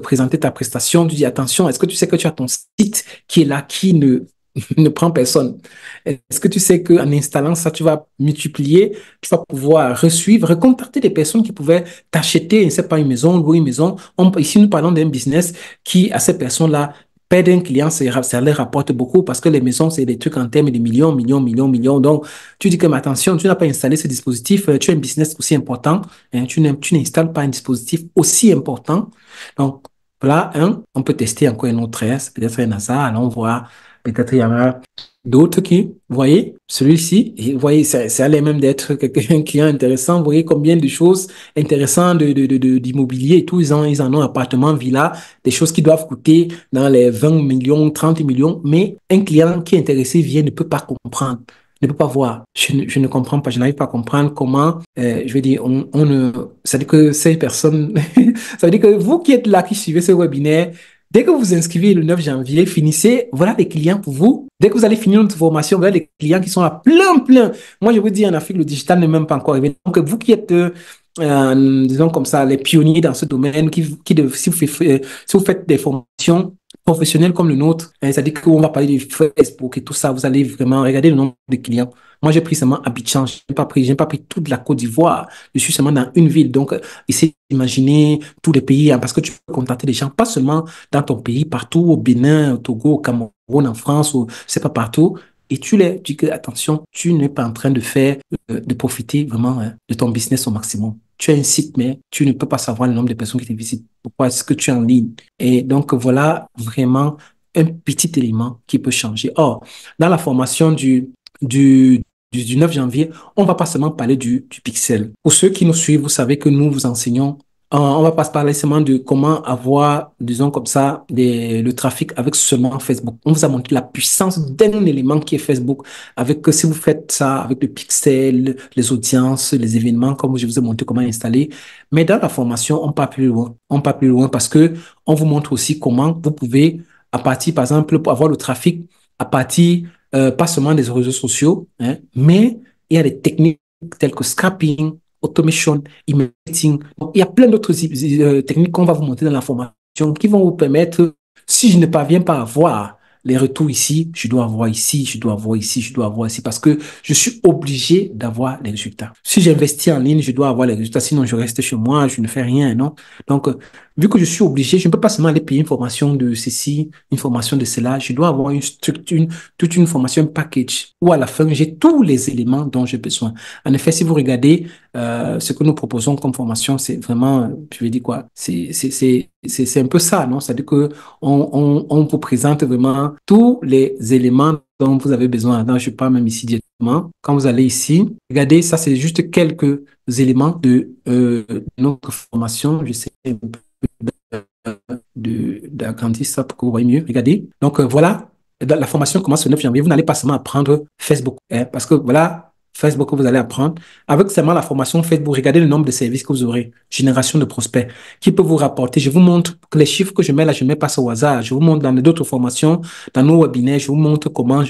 présenter ta prestation, tu dis, attention, est-ce que tu sais que tu as ton site qui est là, qui ne prend personne? Est-ce que tu sais qu'en installant ça, tu vas multiplier, tu vas pouvoir recontacter des personnes qui pouvaient t'acheter, je ne sais pas, une maison, louer une maison. Ici, nous parlons d'un business qui, à ces personnes-là, Perdre un client, ça leur rapporte beaucoup parce que les maisons, c'est des trucs en termes de millions, millions, millions, millions. Donc, tu dis que, mais attention, tu n'as pas installé ce dispositif, tu as un business aussi important, hein, tu n'installes pas un dispositif aussi important. Donc, voilà, on peut tester encore un autre S, peut-être un hasard, allons voir, peut-être il y en a d'autres qui, vous voyez, celui-ci, et vous voyez, ça allait même d'être un client intéressant. Vous voyez combien de choses intéressantes d'immobilier et tout. Ils en ont appartement, villa, des choses qui doivent coûter dans les 20 millions, 30 millions. Mais un client qui est intéressé vient, ne peut pas comprendre, ne peut pas voir. Je ne comprends pas, je n'arrive pas à comprendre comment, je veux dire, on ne, ça veut dire que ces personnes, ça veut dire que vous qui êtes là, qui suivez ce webinaire, dès que vous vous inscrivez le 9 janvier, finissez, voilà les clients pour vous. Dès que vous allez finir notre formation, voilà les clients qui sont là, plein, plein. Moi, je vous dis, en Afrique, le digital n'est même pas encore arrivé. Donc, vous qui êtes, disons comme ça, les pionniers dans ce domaine, si vous faites des formations professionnelles comme le nôtre, hein, c'est-à-dire qu'on va parler de Facebook et tout ça, vous allez vraiment regarder le nombre de clients. Moi, j'ai pris seulement Abidjan, j'ai pas pris toute la Côte d'Ivoire. Je suis seulement dans une ville. Donc, essayez d'imaginer tous les pays, hein, parce que tu peux contacter des gens, pas seulement dans ton pays, partout, au Bénin, au Togo, au Cameroun, en France, ou c'est pas partout. Et tu leur dis que, attention, tu n'es pas en train de faire, de profiter vraiment, hein, de ton business au maximum. Tu as un site, mais tu ne peux pas savoir le nombre de personnes qui te visitent. Pourquoi est-ce que tu es en ligne? Et donc, voilà vraiment un petit élément qui peut changer. Or, dans la formation du, du 9 janvier, on va pas seulement parler du pixel. Pour ceux qui nous suivent, vous savez que nous vous enseignons, on va pas se parler seulement de comment avoir, disons comme ça, le trafic avec seulement Facebook. On vous a montré la puissance d'un élément qui est Facebook, avec que si vous faites ça avec le pixel, les audiences, les événements, comme je vous ai montré comment installer. Mais dans la formation, on part plus loin. On part plus loin parce que on vous montre aussi comment vous pouvez, à partir, par exemple, pour avoir le trafic, à partir pas seulement des réseaux sociaux, hein, mais il y a des techniques telles que scrapping, automation, emailing. Donc, il y a plein d'autres techniques qu'on va vous montrer dans la formation qui vont vous permettre, si je ne parviens pas à voir les retours ici, je dois avoir ici, je dois avoir ici, je dois avoir ici, parce que je suis obligé d'avoir les résultats. Si j'investis en ligne, je dois avoir les résultats, sinon je reste chez moi, je ne fais rien, non? Donc, vu que je suis obligé, je ne peux pas seulement aller payer une formation de ceci, une formation de cela, je dois avoir une structure, toute une formation, un package, où à la fin, j'ai tous les éléments dont j'ai besoin. En effet, si vous regardez ce que nous proposons comme formation, c'est vraiment, je vais dire quoi, c'est un peu ça, non? C'est-à-dire que on vous présente vraiment tous les éléments dont vous avez besoin. Donc, je parle même ici directement. Quand vous allez ici, regardez, ça, c'est juste quelques éléments de notre formation. J'essaie un peu d'agrandir ça pour que vous voyez mieux. Regardez. Donc, voilà, la formation commence le 9 janvier. Vous n'allez pas seulement apprendre Facebook, hein, parce que voilà, Facebook que vous allez apprendre. Avec seulement la formation Facebook, regardez le nombre de services que vous aurez. Génération de prospects qui peut vous rapporter. Je vous montre que les chiffres que je mets là, je ne mets pas ça au hasard. Je vous montre dans d'autres formations, dans nos webinaires, je vous montre comment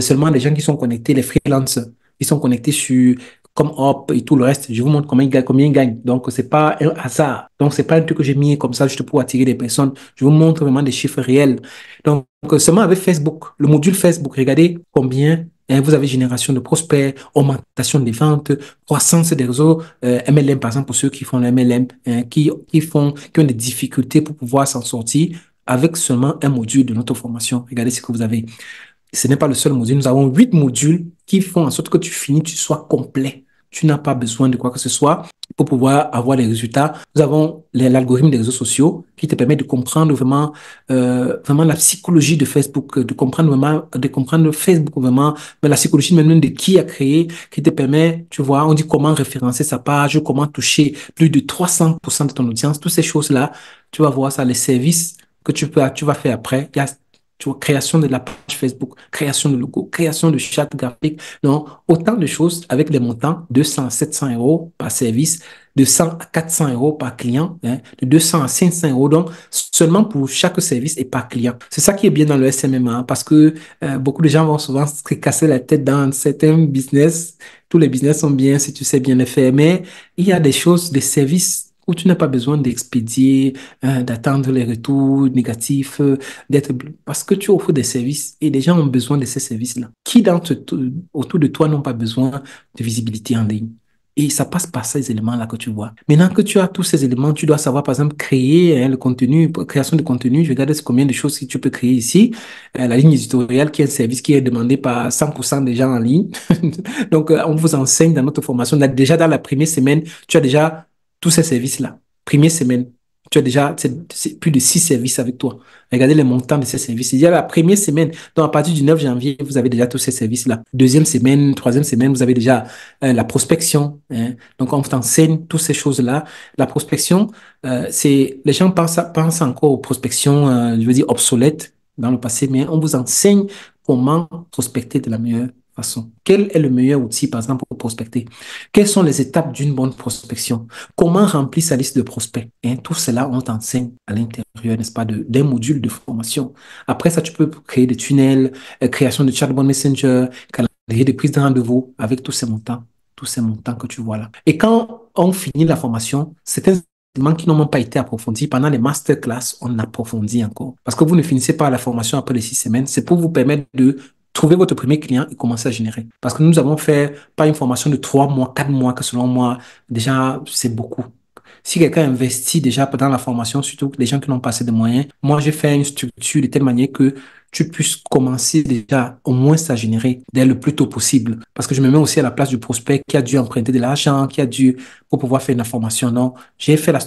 seulement les gens qui sont connectés, les freelances, ils sont connectés sur comme Hop et tout le reste. Je vous montre combien ils gagnent. Donc, c'est pas un hasard. Donc, c'est pas un truc que j'ai mis comme ça juste pour attirer des personnes. Je vous montre vraiment des chiffres réels. Donc, seulement avec Facebook, le module Facebook, regardez combien vous avez génération de prospects, augmentation des ventes, croissance des réseaux MLM, par exemple, pour ceux qui font le MLM, qui ont des difficultés pour pouvoir s'en sortir avec seulement un module de notre formation. Regardez ce que vous avez. Ce n'est pas le seul module. Nous avons 8 modules qui font en sorte que tu finis, tu sois complet. Tu n'as pas besoin de quoi que ce soit pour pouvoir avoir les résultats. Nous avons l'algorithme des réseaux sociaux qui te permet de comprendre vraiment, vraiment la psychologie de Facebook, de comprendre Facebook vraiment, mais la psychologie même de qui a créé, qui te permet, tu vois, on dit comment référencer sa page, comment toucher plus de 300% de ton audience, toutes ces choses-là, tu vas voir ça, les services que tu vas faire après. Il y a tu vois, création de la page Facebook, création de logo, création de charte graphique. Donc, autant de choses avec des montants 200 à 700 euros par service, de 100 à 400 euros par client, hein, de 200 à 500 euros. Donc, seulement pour chaque service et par client. C'est ça qui est bien dans le SMMA parce que beaucoup de gens vont souvent se casser la tête dans certains business. Tous les business sont bien si tu sais bien les faire, mais il y a des choses, des services où tu n'as pas besoin d'expédier, d'attendre les retours négatifs, parce que tu offres des services et les gens ont besoin de ces services-là. Qui autour de toi n'ont pas besoin de visibilité en ligne? Et ça passe par ces éléments-là que tu vois. Maintenant que tu as tous ces éléments, tu dois savoir, par exemple, créer le contenu, création de contenu. Je regarde combien de choses que tu peux créer ici. La ligne éditoriale, qui est un service qui est demandé par 100% des gens en ligne. Donc, on vous enseigne dans notre formation. Déjà, dans la première semaine, tu as déjà tous ces services-là. Première semaine, tu as déjà plus de 6 services avec toi. Regardez les montants de ces services. Il y a la première semaine, donc à partir du 9 janvier, vous avez déjà tous ces services-là. Deuxième semaine, troisième semaine, vous avez déjà la prospection. Hein. Donc, on t'enseigne toutes ces choses-là. La prospection, les gens pensent encore aux prospections, je veux dire, obsolètes dans le passé, mais on vous enseigne comment prospecter de la meilleure façon. Quel est le meilleur outil, par exemple, pour prospecter? Quelles sont les étapes d'une bonne prospection? Comment remplir sa liste de prospects? Hein, tout cela, on t'enseigne à l'intérieur, n'est-ce pas, d'un module de formation. Après ça, tu peux créer des tunnels, création de chatbot messenger, calendrier de prise de rendez-vous avec tous ces montants que tu vois là. Et quand on finit la formation, certains éléments qui n'ont même pas été approfondis, pendant les masterclass, on approfondit encore. Parce que vous ne finissez pas la formation après les 6 semaines, c'est pour vous permettre de trouver votre premier client et commencer à générer. Parce que nous avons fait pas une formation de 3 mois, 4 mois, que selon moi, déjà, c'est beaucoup. Si quelqu'un investit déjà dans la formation, surtout les gens qui n'ont pas assez de moyens, moi, j'ai fait une structure de telle manière que tu puisses commencer déjà au moins à générer dès le plus tôt possible. Parce que je me mets aussi à la place du prospect qui a dû emprunter de l'argent, qui a dû, pour pouvoir faire une formation. Non,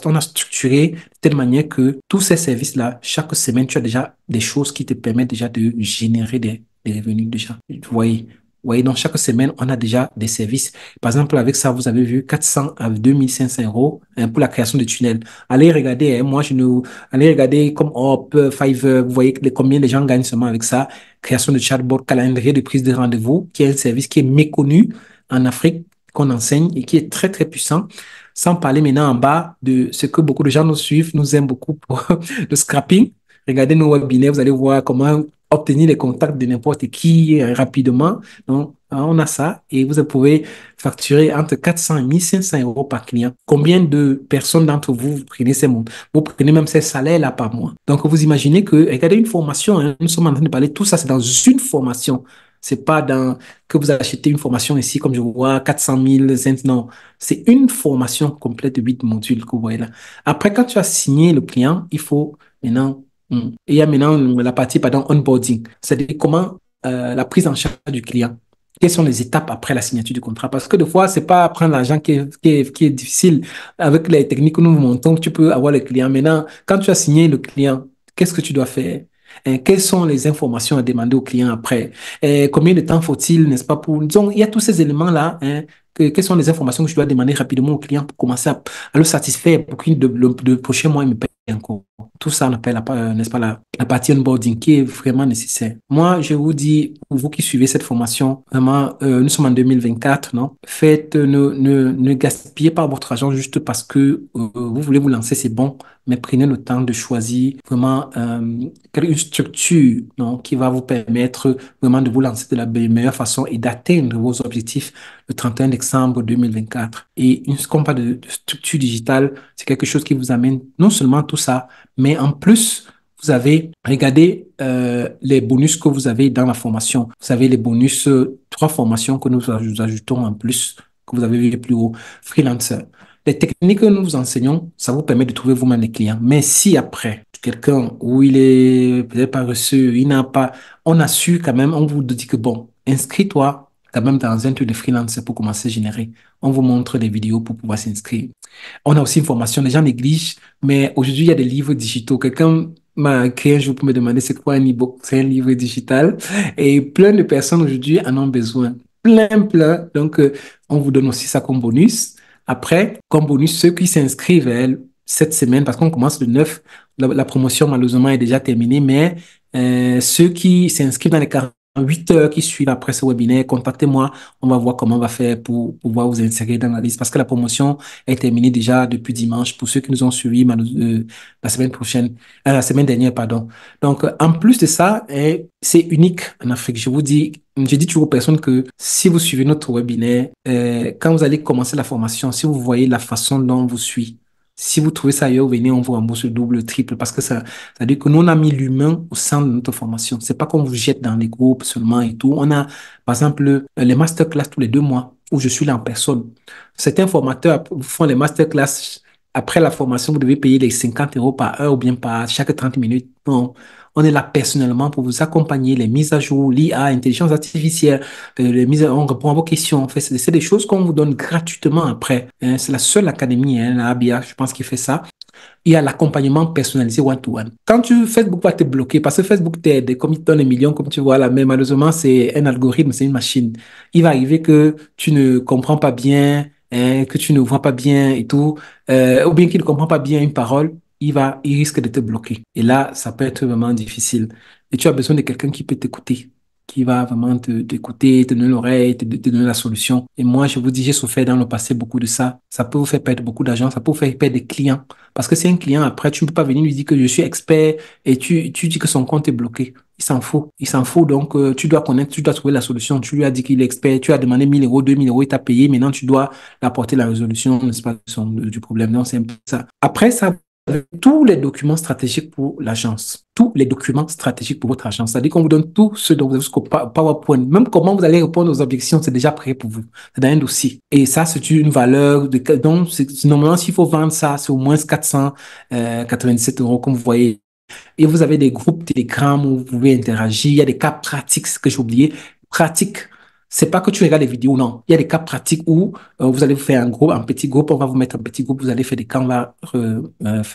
on a structuré de telle manière que tous ces services-là, chaque semaine, tu as déjà des choses qui te permettent déjà de générer des revenus déjà. Vous voyez? Oui, donc chaque semaine, on a déjà des services. Par exemple, avec ça, vous avez vu 400 à 2500 euros hein, pour la création de tunnels. Allez regarder, hein, allez regarder comme Hop, Fiverr, vous voyez combien de gens gagnent seulement avec ça. Création de chatbot, calendrier de prise de rendez-vous, qui est un service qui est méconnu en Afrique, qu'on enseigne et qui est très, très puissant. Sans parler maintenant en bas de ce que beaucoup de gens nous suivent, nous aiment beaucoup pour le scrapping. Regardez nos webinaires, vous allez voir comment obtenir les contacts de n'importe qui rapidement. Donc, on a ça et vous pouvez facturer entre 400 et 1500 euros par client. Combien de personnes d'entre vous, vous prenez ces montres? Vous prenez même ces salaires-là par mois. Donc, vous imaginez que, regardez une formation, hein, nous sommes en train de parler, tout ça, c'est dans une formation. C'est pas dans que vous achetez une formation ici, comme je vois, 400 000, non. C'est une formation complète de 8 modules que vous voyez là. Après, quand tu as signé le client, il faut maintenant et il y a maintenant la partie, pardon, onboarding, c'est-à-dire comment la prise en charge du client. Quelles sont les étapes après la signature du contrat? Parce que des fois, c'est pas prendre l'argent qui est difficile. Avec les techniques que nous vous montrons, tu peux avoir le client. Maintenant, quand tu as signé le client, qu'est-ce que tu dois faire? Quelles sont les informations à demander au client après? Combien de temps faut-il, n'est-ce pas, pour... Disons, il y a tous ces éléments-là. Hein, quelles sont les informations que je dois demander rapidement au client pour commencer à le satisfaire pour qu'il le prochain mois, il me paye encore. Tout ça, on appelle, n'est-ce pas, la partie onboarding qui est vraiment nécessaire. Moi, je vous dis, pour vous qui suivez cette formation, vraiment, nous sommes en 2024, non? Faites, ne gaspillez pas votre argent juste parce que vous voulez vous lancer, c'est bon, mais prenez le temps de choisir vraiment une structure, non, qui va vous permettre vraiment de vous lancer de la meilleure façon et d'atteindre vos objectifs le 31 décembre 2024. Et une compas de structure digitale, c'est quelque chose qui vous amène non seulement tout ça, mais en plus, vous avez regardé les bonus que vous avez dans la formation. Vous avez les bonus, 3 formations que nous ajoutons en plus, que vous avez vu plus haut, freelancer. Les techniques que nous vous enseignons, ça vous permet de trouver vous-même les clients. Mais si après, quelqu'un où il est peut-être pas reçu, il n'a pas, on assure quand même, on vous dit que bon, inscris-toi quand même dans un truc de freelance pour commencer à générer. On vous montre des vidéos pour pouvoir s'inscrire. On a aussi une formation, les gens négligent, mais aujourd'hui, il y a des livres digitaux. Quelqu'un m'a écrit un jour pour me demander c'est quoi un e-book. C'est un livre digital et plein de personnes aujourd'hui en ont besoin. Plein, plein. Donc, on vous donne aussi ça comme bonus. Après, comme bonus, ceux qui s'inscrivent cette semaine, parce qu'on commence le 9, la promotion malheureusement est déjà terminée, mais ceux qui s'inscrivent dans les 48 heures qui suivent après ce webinaire, contactez-moi. On va voir comment on va faire pour pouvoir vous insérer dans la liste parce que la promotion est terminée déjà depuis dimanche pour ceux qui nous ont suivis la semaine prochaine, la semaine dernière, pardon. Donc, en plus de ça, c'est unique en Afrique. Je dis toujours aux personnes que si vous suivez notre webinaire, quand vous allez commencer la formation, si vous voyez la façon dont on vous suit, si vous trouvez ça ailleurs, venez, on vous rembourse le double, le triple, parce que ça veut dire que nous, on a mis l'humain au centre de notre formation. C'est pas qu'on vous jette dans les groupes seulement et tout. On a, par exemple, les masterclass tous les 2 mois. où je suis là en personne. Certains formateurs font les masterclass. Après la formation, vous devez payer les 50 euros par heure ou bien par chaque 30 minutes. Non, on est là personnellement pour vous accompagner, les mises à jour, l'IA, intelligence artificielle, on répond à vos questions. En fait, c'est des choses qu'on vous donne gratuitement après. C'est la seule académie, la ABA, je pense, qui fait ça. Il y a l'accompagnement personnalisé one-to-one. Quand Facebook va te bloquer, parce que Facebook t'aide, comme il te donne des millions, comme tu vois là, mais malheureusement, c'est un algorithme, c'est une machine. Il va arriver que tu ne comprends pas bien, hein, que tu ne vois pas bien et tout, ou bien qu'il ne comprend pas bien une parole, il risque de te bloquer. Et là, ça peut être vraiment difficile. Et tu as besoin de quelqu'un qui peut t'écouter, qui va vraiment t'écouter, te donner l'oreille, te donner la solution. Et moi, je vous dis, j'ai souffert dans le passé beaucoup de ça. Ça peut vous faire perdre beaucoup d'argent, ça peut vous faire perdre des clients. Parce que c'est un client, après, tu ne peux pas venir lui dire que je suis expert et tu dis que son compte est bloqué. Il s'en fout. Il s'en fout. Donc, tu dois connaître, tu dois trouver la solution. Tu lui as dit qu'il est expert, tu as demandé 1000 euros, 2000 euros, il t'a payé. Maintenant, tu dois apporter la résolution, n'est-ce pas, du problème. Donc, c'est un peu ça. Après, ça, tous les documents stratégiques pour l'agence, tous les documents stratégiques pour votre agence. C'est-à-dire qu'on vous donne tout ce dont vous avez jusqu'au PowerPoint. Même comment vous allez répondre aux objections, c'est déjà prêt pour vous. C'est dans un dossier. Et ça, c'est une valeur de, donc, normalement, s'il faut vendre ça, c'est au moins 497 euros, comme vous voyez. Et vous avez des groupes Telegram où vous pouvez interagir. Il y a des cas pratiques, ce que j'ai oublié. Pratiques. C'est pas que tu regardes les vidéos, non. Il y a des cas pratiques où vous allez vous faire un petit groupe, on va vous mettre un petit groupe, vous allez faire des cas, on va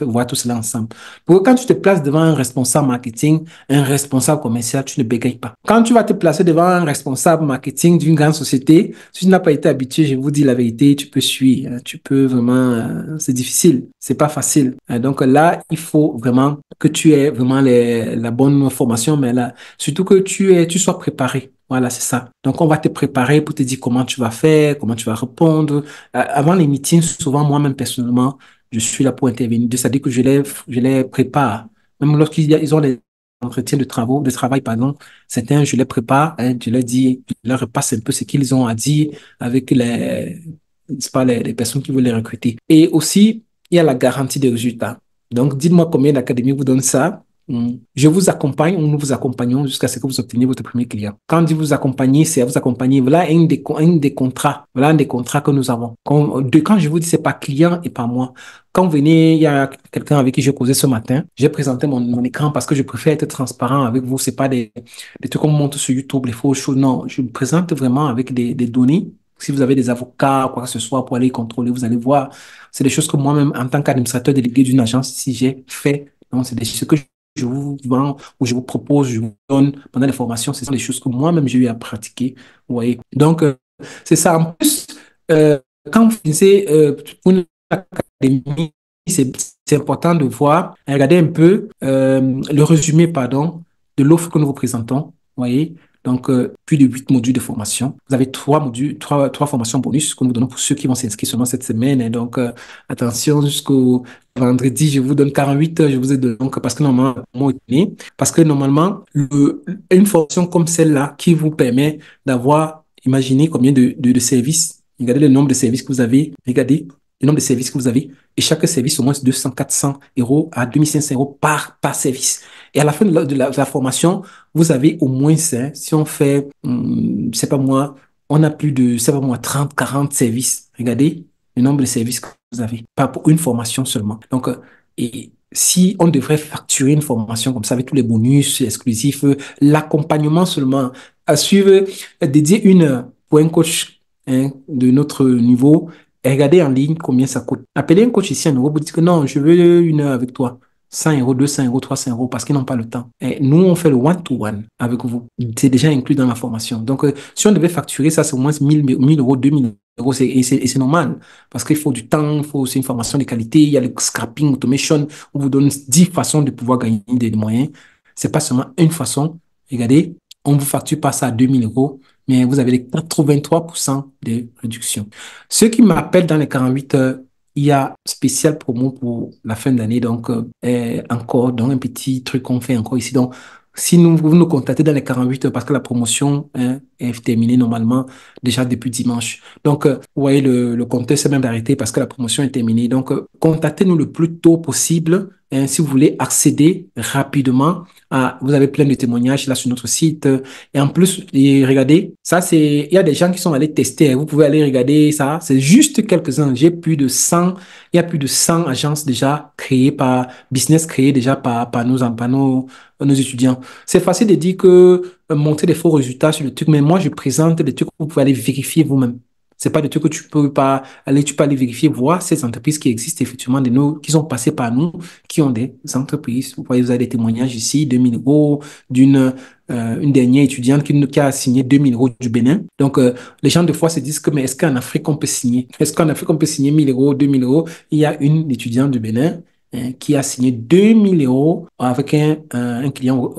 voir tout cela ensemble. Pour que quand tu te places devant un responsable marketing, un responsable commercial, tu ne bégayes pas. Quand tu vas te placer devant un responsable marketing d'une grande société, si tu n'as pas été habitué, je vous dis la vérité, tu peux suivre, hein, tu peux vraiment, c'est difficile, c'est pas facile. Donc là, il faut vraiment que tu aies vraiment la bonne formation, mais là, surtout que tu sois préparé. Voilà, c'est ça. Donc, on va te préparer pour te dire comment tu vas faire, comment tu vas répondre. Avant les meetings, souvent, moi-même, personnellement, je suis là pour intervenir. C'est-à-dire que je les prépare. Même ils ont les entretiens de travail, pardon, certains, je les prépare, hein, je leur dis, je leur repasse un peu ce qu'ils ont à dire avec c'est pas les personnes qui veulent les recruter. Et aussi, il y a la garantie des résultats. Donc, dites-moi combien l'académie vous donne ça. Je vous accompagne ou nous vous accompagnons jusqu'à ce que vous obteniez votre premier client. Quand on dit vous accompagner, c'est à vous accompagner. Voilà un des contrats. Voilà un des contrats que nous avons. Quand je vous dis c'est pas client et pas moi. Quand vous venez, il y a quelqu'un avec qui j'ai causé ce matin. J'ai présenté mon écran parce que je préfère être transparent avec vous. C'est pas des trucs qu'on montre sur YouTube, les fausses choses. Non, je me présente vraiment avec des données. Si vous avez des avocats, quoi que ce soit, pour aller contrôler, vous allez voir. C'est des choses que moi-même, en tant qu'administrateur délégué d'une agence, si j'ai fait. Donc, c'est des choses que je vous vends ou je vous propose, je vous donne pendant les formations. Ce sont des choses que moi-même, j'ai eu à pratiquer. Vous voyez. Donc, c'est ça. En plus, euh, quand vous finissez pour une académie, c'est c'est important de voir, regarder un peu le résumé, pardon, de l'offre que nous vous présentons. Vous voyez. Donc, plus de 8 modules de formation. Vous avez 3 modules, trois formations bonus que nous donnons pour ceux qui vont s'inscrire seulement cette semaine. Et donc, attention, jusqu'au vendredi, je vous donne 48 heures, je vous ai donné, donc, parce que normalement, parce que normalement, une formation comme celle-là qui vous permet d'avoir, imaginez combien de services, regardez le nombre de services que vous avez, regardez le nombre de services que vous avez, et chaque service, au moins 200, 400 euros à 2500 euros par service. Et à la fin de la formation, vous avez au moins, hein, si on fait, c'est pas moi, on a plus de, c'est pas moi, 30, 40 services. Regardez le nombre de services que vous avez, pas pour une formation seulement. Donc, et si on devrait facturer une formation comme ça avec tous les bonus exclusifs, l'accompagnement seulement, à suivre, dédier 1 heure pour un coach, hein, de notre niveau, et regardez en ligne combien ça coûte. Appelez un coach ici en Europe, vous dites que non, je veux 1 heure avec toi. 100 euros, 200 euros, 300 euros parce qu'ils n'ont pas le temps. Et nous, on fait le one-to-one avec vous. C'est déjà inclus dans la formation. Donc, si on devait facturer ça, c'est au moins 1000 euros, 2000 euros. Et c'est normal parce qu'il faut du temps, il faut aussi une formation de qualité. Il y a le scrapping automation. On vous donne 10 façons de pouvoir gagner des moyens. C'est pas seulement une façon. Regardez, on vous facture pas ça à 2000 euros, mais vous avez les 83% de réduction. Ceux qui m'appellent dans les 48 heures, il y a spécial promo pour la fin d'année, donc encore, donc un petit truc qu'on fait encore ici. Donc, si vous nous contactez dans les 48 heures, parce que la promotion, hein, est terminée normalement déjà depuis dimanche. Donc, vous voyez, le compteur s'est même arrêté parce que la promotion est terminée. Donc, contactez-nous le plus tôt possible si vous voulez accéder rapidement vous avez plein de témoignages là sur notre site. Et en plus, regardez, ça c'est, il y a des gens qui sont allés tester. Vous pouvez aller regarder ça. C'est juste quelques-uns. Il y a plus de 100 agences déjà créées business créées déjà par nos étudiants. C'est facile de dire que montrer des faux résultats sur le truc, mais moi je présente des trucs que vous pouvez aller vérifier vous-même. C'est pas des trucs que tu peux aller vérifier, voir ces entreprises qui existent effectivement, qui sont passées par nous, qui ont des entreprises. Vous voyez, vous avez des témoignages ici, 2 000 € une dernière étudiante qui a signé 2 000 € du Bénin. Donc, les gens, de fois, se disent que, mais est-ce qu'en Afrique, on peut signer? Est-ce qu'en Afrique, on peut signer 1 000 €, 2 000 €? Il y a une étudiante du Bénin qui a signé 2 000 € avec un client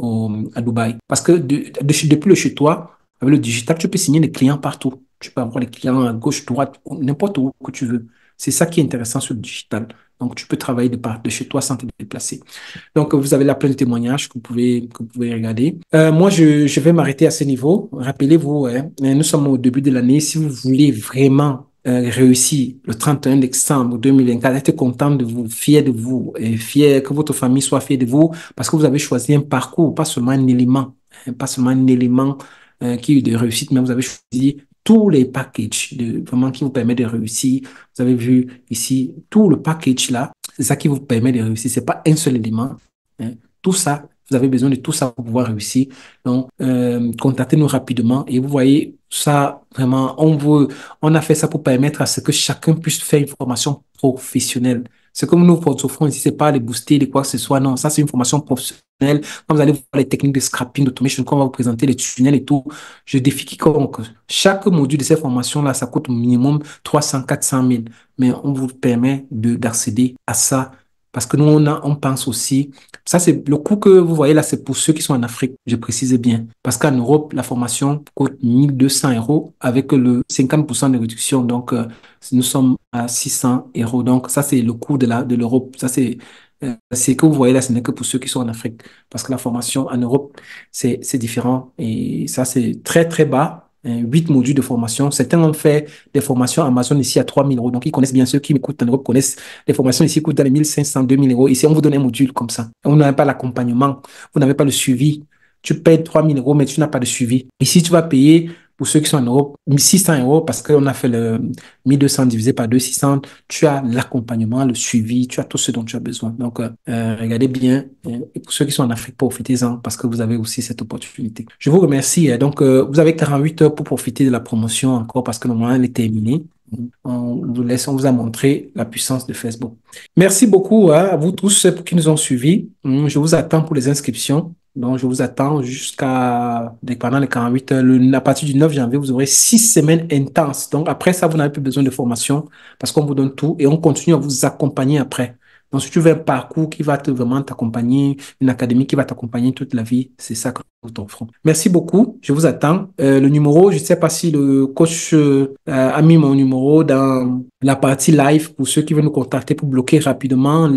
à Dubaï. Parce que depuis le chez toi, avec le digital, tu peux signer des clients partout. Tu peux avoir les clients à gauche, droite, n'importe où que tu veux. C'est ça qui est intéressant sur le digital. Donc, tu peux travailler de chez toi sans te déplacer. Donc, vous avez là plein de témoignages que vous pouvez regarder. Moi, je vais m'arrêter à ce niveau. Rappelez-vous, hein, nous sommes au début de l'année. Si vous voulez vraiment réussir le 31 décembre 2024, être content de vous, fier de vous, et fier que votre famille soit fière de vous, parce que vous avez choisi un parcours, pas seulement un élément, hein, pas seulement un élément qui est de réussite, mais vous avez choisi tous les packages vraiment qui vous permettent de réussir. Vous avez vu ici tout le package là, c'est ça qui vous permet de réussir. C'est pas un seul élément, hein. Tout ça, vous avez besoin de tout ça pour pouvoir réussir. Donc, contactez-nous rapidement et vous voyez ça vraiment. On a fait ça pour permettre à ce que chacun puisse faire une formation professionnelle. Ce que nous offrons ici, c'est pas les booster, les quoi que ce soit. Non, ça c'est une formation professionnelle. Quand vous allez voir les techniques de scrapping, d'automation, quand on va vous présenter les tunnels et tout, je défie quiconque. Chaque module de ces formations-là, ça coûte au minimum 300, 400 000. Mais on vous permet d'accéder à ça parce que nous, on pense aussi, ça c'est le coût que vous voyez là, c'est pour ceux qui sont en Afrique, je précise bien. Parce qu'en Europe, la formation coûte 1 200 € avec le 50% de réduction. Donc, nous sommes à 600 €. Donc, ça c'est le coût de l'Europe. Ça c'est que vous voyez là, ce n'est que pour ceux qui sont en Afrique. Parce que la formation en Europe, c'est différent. Et ça, c'est très, très bas. 8 modules de formation. Certains ont fait des formations Amazon ici à 3 000 €. Donc, ils connaissent bien, ceux qui m'écoutent en Europe connaissent les formations ici coûtent dans les 1 500, 2 000 €. Ici, on vous donne un module comme ça. On n'a pas l'accompagnement, vous n'avez pas le suivi. Tu payes 3 000 €, mais tu n'as pas de suivi. Ici, tu vas payer, pour ceux qui sont en Europe, 600 € parce qu'on a fait le 1 200 divisé par 2, 600. Tu as l'accompagnement, le suivi, tu as tout ce dont tu as besoin. Donc, regardez bien. Et pour ceux qui sont en Afrique, profitez-en parce que vous avez aussi cette opportunité. Je vous remercie. Donc, vous avez 48 heures pour profiter de la promotion encore parce que normalement, elle est terminée. On vous a montré la puissance de Facebook. Merci beaucoup à vous tous qui nous ont suivis. Je vous attends pour les inscriptions. Donc, je vous attends pendant les 48 heures. À partir du 9 janvier, vous aurez 6 semaines intenses. Donc, après ça, vous n'avez plus besoin de formation parce qu'on vous donne tout et on continue à vous accompagner après. Donc, si tu veux un parcours qui va vraiment t'accompagner, une académie qui va t'accompagner toute la vie, c'est ça que nous t'offrons. Merci beaucoup. Je vous attends. Le numéro, je ne sais pas si le coach a mis mon numéro dans la partie live pour ceux qui veulent nous contacter pour bloquer rapidement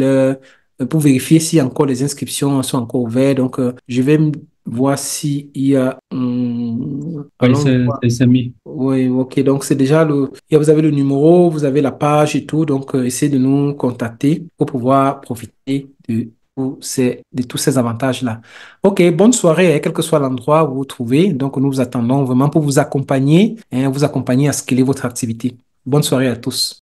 pour vérifier si encore les inscriptions sont encore ouvertes. Donc, je vais voir s'il y a... Oui, allons c'est mis. oui, ok. Donc, c'est déjà vous avez le numéro, vous avez la page et tout. Donc, essayez de nous contacter pour pouvoir profiter de tous ces avantages-là. Ok, bonne soirée, hein, quel que soit l'endroit où vous vous trouvez. Donc, nous vous attendons vraiment pour vous accompagner, hein, vous accompagner à scaler votre activité. Bonne soirée à tous.